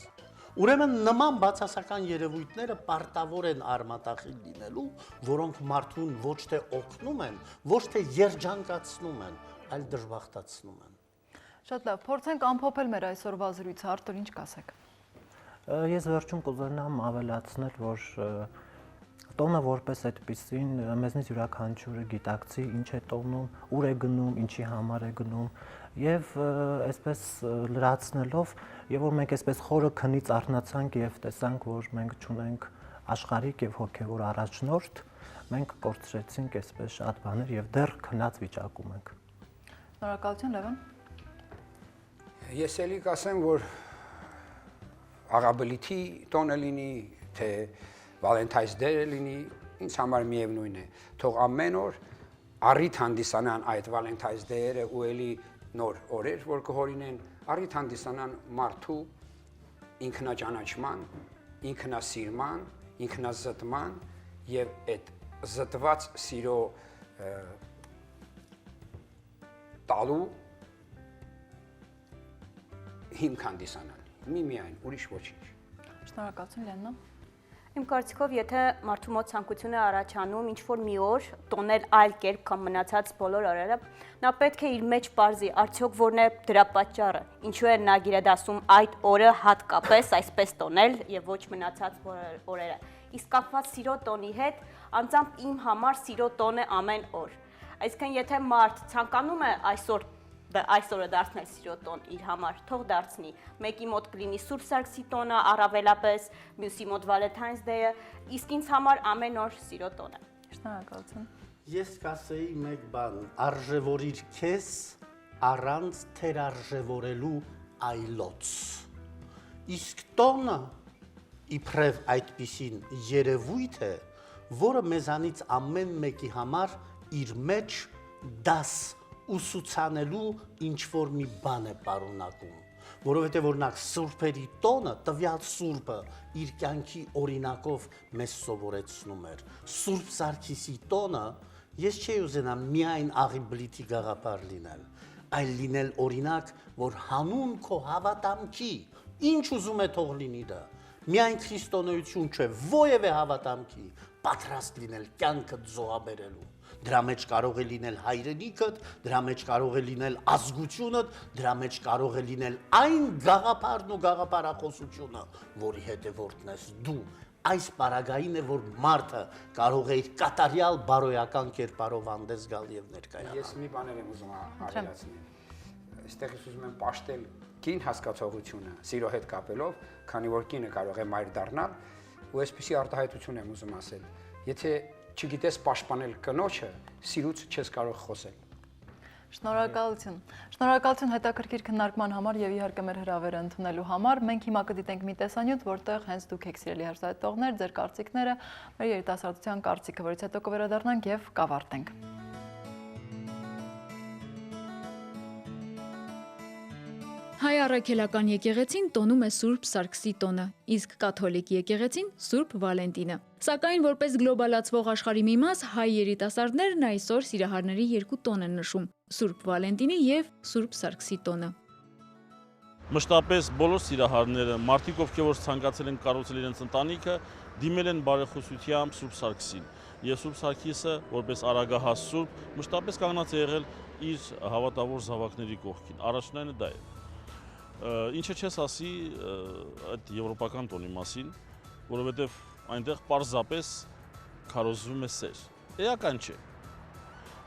Ուրեմն նման բացասական երևույթները պարտավոր են արմատախիլ լինելու, որոնք մարդուն ոչ թե օգնում են, ոչ թե երջանկացնում են, այլ դժբախտացնում են։ Շատ լավ, փորձենք ամփոփել մեր այսօրվա զրույցը, Արտուր, ինչ կասեք։ Ես վերջում կուզենամ ավելացնել, որ տոնը որպես այդպիսին մեզնից յուրաքանչյուրը գիտակցի ինչ է տոնում, ուր է գնում, ինչի համար է գնում եւ այսպես լրացնելով եւ որ մենք այսպես խորը քնից առնացանք եւ տեսանք, որ մենք ճունենք աշխարհիկ եւ հոգեվոր առաջնորդ, մենք կորցրեցինք այսպես շատ բաներ եւ դեռ քնած վիճակում ենք։ Շնորհակալություն, Լևոն։ Ես էլի կասեմ, որ աղաբլիթի տոնը լինի, թե Valentine's Day-ը լինի, ինձ համար միևնույն է։ Թող ամեն օր առիթ հանդիսանան այդ Valentine's Day-երը ու էլի նոր օրեր, որ կհորինեն, առիթ հանդիսանան մարդու ինքնաճանաչման, ինքնասիրման, ինքնազտման եւ այդ զտված սիրո տալու հիմք հանդիսանալ։ Միայն, ուրիշ ոչինչ։ Շնորհակալություն, Լեննա։ Իմ կարծիքով, եթե մարդու մոտ ցանկություն է առաջանում ինչ-որ մի օր տոնել այլ կերպ կամ մնացած բոլոր օրերը, նա պետք է իր մեջ պարզի, արդյոք որն է դրա պատճառը, ինչու է նա գիրադասում այդ օրը հատկապես այսպես տոնել եւ ոչ մնացած օրերը։ Իսկ կապված սիրո տոնի հետ, անձամբ իմ համար սիրո տոն է ամեն օր։ Այսինքն, եթե մարդ ցանկանում է այսօրը դարձնել սիրո տոն իր համար, թող դարձնի։ Մեկի մոտ կլինի Սուրբ Սարգսի տոնը, առավելապես մյուսի մոտ Valentine's Day-ը, իսկ ինձ համար ամեն օր սիրո տոն է։ Շնորհակալություն։ Ես կասեի մեկ բան, արժևորիր քեզ առանց թերարժևորելու այլոց։ Իսկ տոնը իբրև այդպիսին երևույթ է, որը մեզանից ամեն մեկի համար իր մեջ դաս ուսուցանելու ինչ-որ մի բան է պարունակում, որովհետև օրինակ սուրբերի տոնը, տվյալ սուրբը իր կյանքի օրինակով մեզ սովորեցնում էր։ Սուրբ Սարգիսի տոնը ես չէի ուզենա միայն աղիբլիթի գաղափար լինել, այլ լինել օրինակ, որ հանուն քո հավատամքի, ինչ ուզում է թող լինի դա, միայն քրիստոնեություն չէ, ովևէ հավատամքի, պատրաստ լինել կյանքդ զոհաբերելու։ Դրա մեջ կարող է լինել հայրենիքդ, դրա մեջ կարող է լինել ազգությունդ, դրա մեջ կարող է լինել այն գաղափարն ու գաղափարախոսությունը, որի հետևորդն ես դու։ Այս պարագային է, որ մարդը կարող է իր կատարյալ բարոյական կերպարով հանդես գալ եւ ներկայանալ։ Ես մի բաներ եմ ուզում ավելացնել։ Այստեղ ես ուզում եմ պաշտել կին հասկացողությունը սիրո հետ կապելով, քանի որ կինը կարող է մայր դառնալ, ու այսպեսի արտահայտություն եմ ուզում ասել։ Եթե չգիտես պաշտպանել կնոջը, սիրուց չես կարող խոսել։ Շնորհակալություն։ Շնորհակալություն հետաքրքիր քննարկման համար եւ իհարկե մեր հրավերը ընդունելու համար։ Մենք հիմա կդիտենք մի տեսանյութ, որտեղ հենց դուք եք սիրելի հերթատողներ, ձեր կարծիքները, մեր երիտասարդության կարծիքը, որից հետո կվերադառնանք եւ կավարտենք։ Հայ առաքելական եկեղեցին տոնում է Սուրբ Սարգսի տոնը, իսկ կաթոլիկ եկեղեցին Սուրբ Վալենտինը։ Սակայն որպես գլոբալացվող աշխարհի մի մաս, հայ երիտասարդներն այսօր սիրահարների երկու տոն են նշում՝ Սուրբ Վալենտինի եւ Սուրբ Սարգսի տոնը։ Մշտապես բոլոր սիրահարները, մարդիկ, ովքեր որ ցանկացել են կառուցել իրենց ընտանիքը, դիմել են բարեխոսությամբ Սուրբ Սարգսին։ Եվ Սուրբ Սարգիսը, որպես արագահաս Սուրբ, մշտապես կանգնած է եղել իր հավատավոր զավակների կողքին։ Առաջնայինը դա է։ Ինչը չես ասի այդ եվրոպական տոնի մասին, որովհետև այնտեղ պարզապես քարոզվում է սեր։ Էական չէ։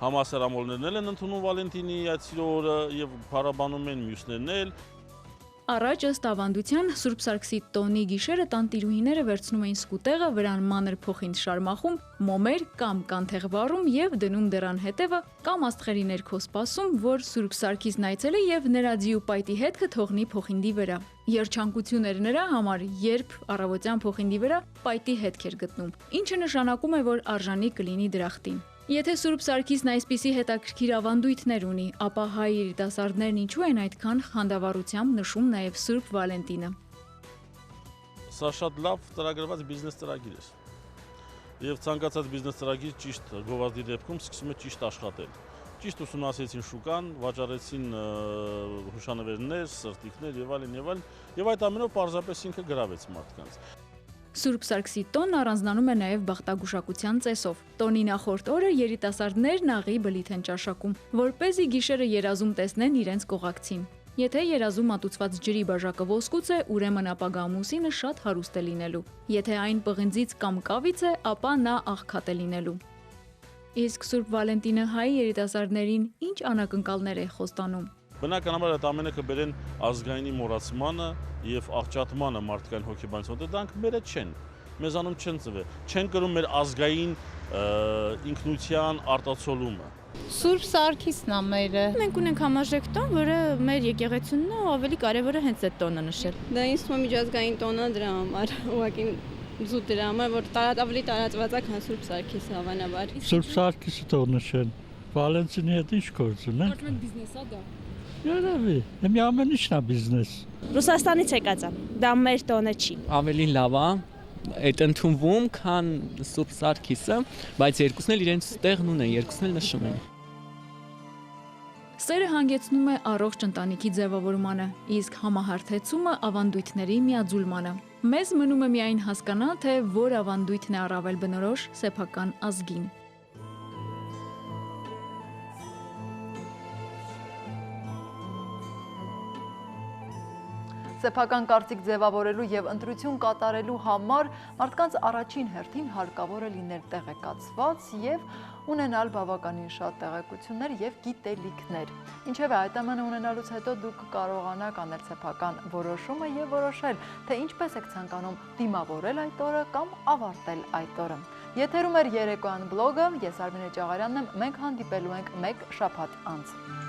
Համասարամոլներն են ընդունում Վալենտինի այդ սիրո օրը եւ փառաբանում են մյուսներն էլ։ Առաջ ըստ ավանդության Սուրբ Սարգսի տոնի գիշերը տանտիրուհիները վերցնում էին սկուտեղը, վրան մանր փոխին շարմախում, մոմեր կամ կանթեղ վառում եւ դնում դռան հետևը կամ աստղերի ներքո սպասում, որ Սուրբ Սարգիսն այցելի եւ նրա ձիու պայտի հետքը թողնի փոխինդի վրա։ Երջանկություն էր նրա համար, երբ առավոտյան փոխինդի վրա պայտի հետք էր գտնում, ինչը նշանակում է, որ արժանի կլինի դրախտին։ Եթե Սուրբ Սարգիսն այսպիսի հետաքրքիր ավանդույթներ ունի, ապա հայ երիտասարդներն ինչու են այդքան խանդավառությամբ նշում նաև Սուրբ Վալենտինը։ Սա շատ լավ ծրագրված բիզնես ծրագիր է։ Եվ ցանկացած բիզնես ծրագիր ճիշտ գովազդի դեպքում սկսում է ճիշտ աշխատել։ Ճիշտ ուսումնասիրեցին շուկան, վաճառեցին հուշանվերներ, սրտիկներ եւ այլն եւ այդ ամենով պարզապես ինքը գրավեց մարդկանց։ Սուրբ Սարգսի տոնն առանձնանում է նաև բախտագուշակության ծեսով։ Տոնի նախորդ օրը երիտասարդներն աղի բլիթ են ճաշակում, որպեսզի գիշերը երազում տեսնեն իրենց կողակցին։ Եթե երազում մատուցված ջրի բաժակը ոսկուց է, ուրեմն ապագա ամուսինը շատ հարուստ է լինելու։ Եթե այն պղնձից կամ կավից է, ապա նա աղքատ է լինելու։ Իսկ Սուրբ Վալենտինը հայ երիտասարդներին ինչ անակնկալներ է խոստանում։ Բնականաբար այդ ամենը կբերեն ազգայինի մոռացմանը եւ աղճատմանը մարդկային հոգեբանության, դրանք մերը չեն, մեզանում չեն ծվել, չեն կրում մեր ազգային ինքնության արտացոլումը։ Սուրբ Սարգիսն է մերը։ Մենք ունենք համարժեք տոն, որը մեր եկեղեցունն է, ավելի կարևորը հենց այդ տոնը նշել։ Դա ինձ թվում է միջազգային տոնը դրա համար, ուղղակի զուտ դրա համար, որ ավելի տարածված է, քան Սուրբ Սարգիսը հավանաբար։ Սուրբ Սարգիսը թող նշեն։ Վալենտինի հետ ինչ գործ ունեն։ Արդեն բիզնես է դա։ Երևի, մի ամեն ինչն է բիզնես։ Ռուսաստանից եկած է, դա մեր տոնը չի։ Ավելի լավ է, այդ ընդունվում, քան Սուրբ Սարգիսը, բայց երկուսն էլ իրենց տեղն ունեն, երկուսն էլ նշում են։ Սերը հանգեցնում է առողջ ընտանիքի ձևավորմանը, իսկ համահարթեցումը ավանդույթների միաձուլմանը։ Մեզ մնում է միայն հասկանալ, թե որ ավանդույթն է առավել բնորոշ սեփական ազգին։ Սեփական կարծիք ձևավորելու եւ ընտրություն կատարելու համար մարդկանց առաջին հերթին հարկավոր է լինել տեղեկացված եւ ունենալ բավականին շատ տեղեկություններ եւ գիտելիքներ։ Ինչևէ, այդ ամենը ունենալուց հետո դուք կարողանաք անել սեփական որոշումը եւ որոշել, թե ինչպես եք ցանկանում դիմավորել այդ օրը կամ ավարտել այդ օրը։ Եթերում էր երեկոյան բլոգը, ես Արմինե Ճաղարյանն եմ, մենք հանդիպելու ենք մեկ շաբաթ անց։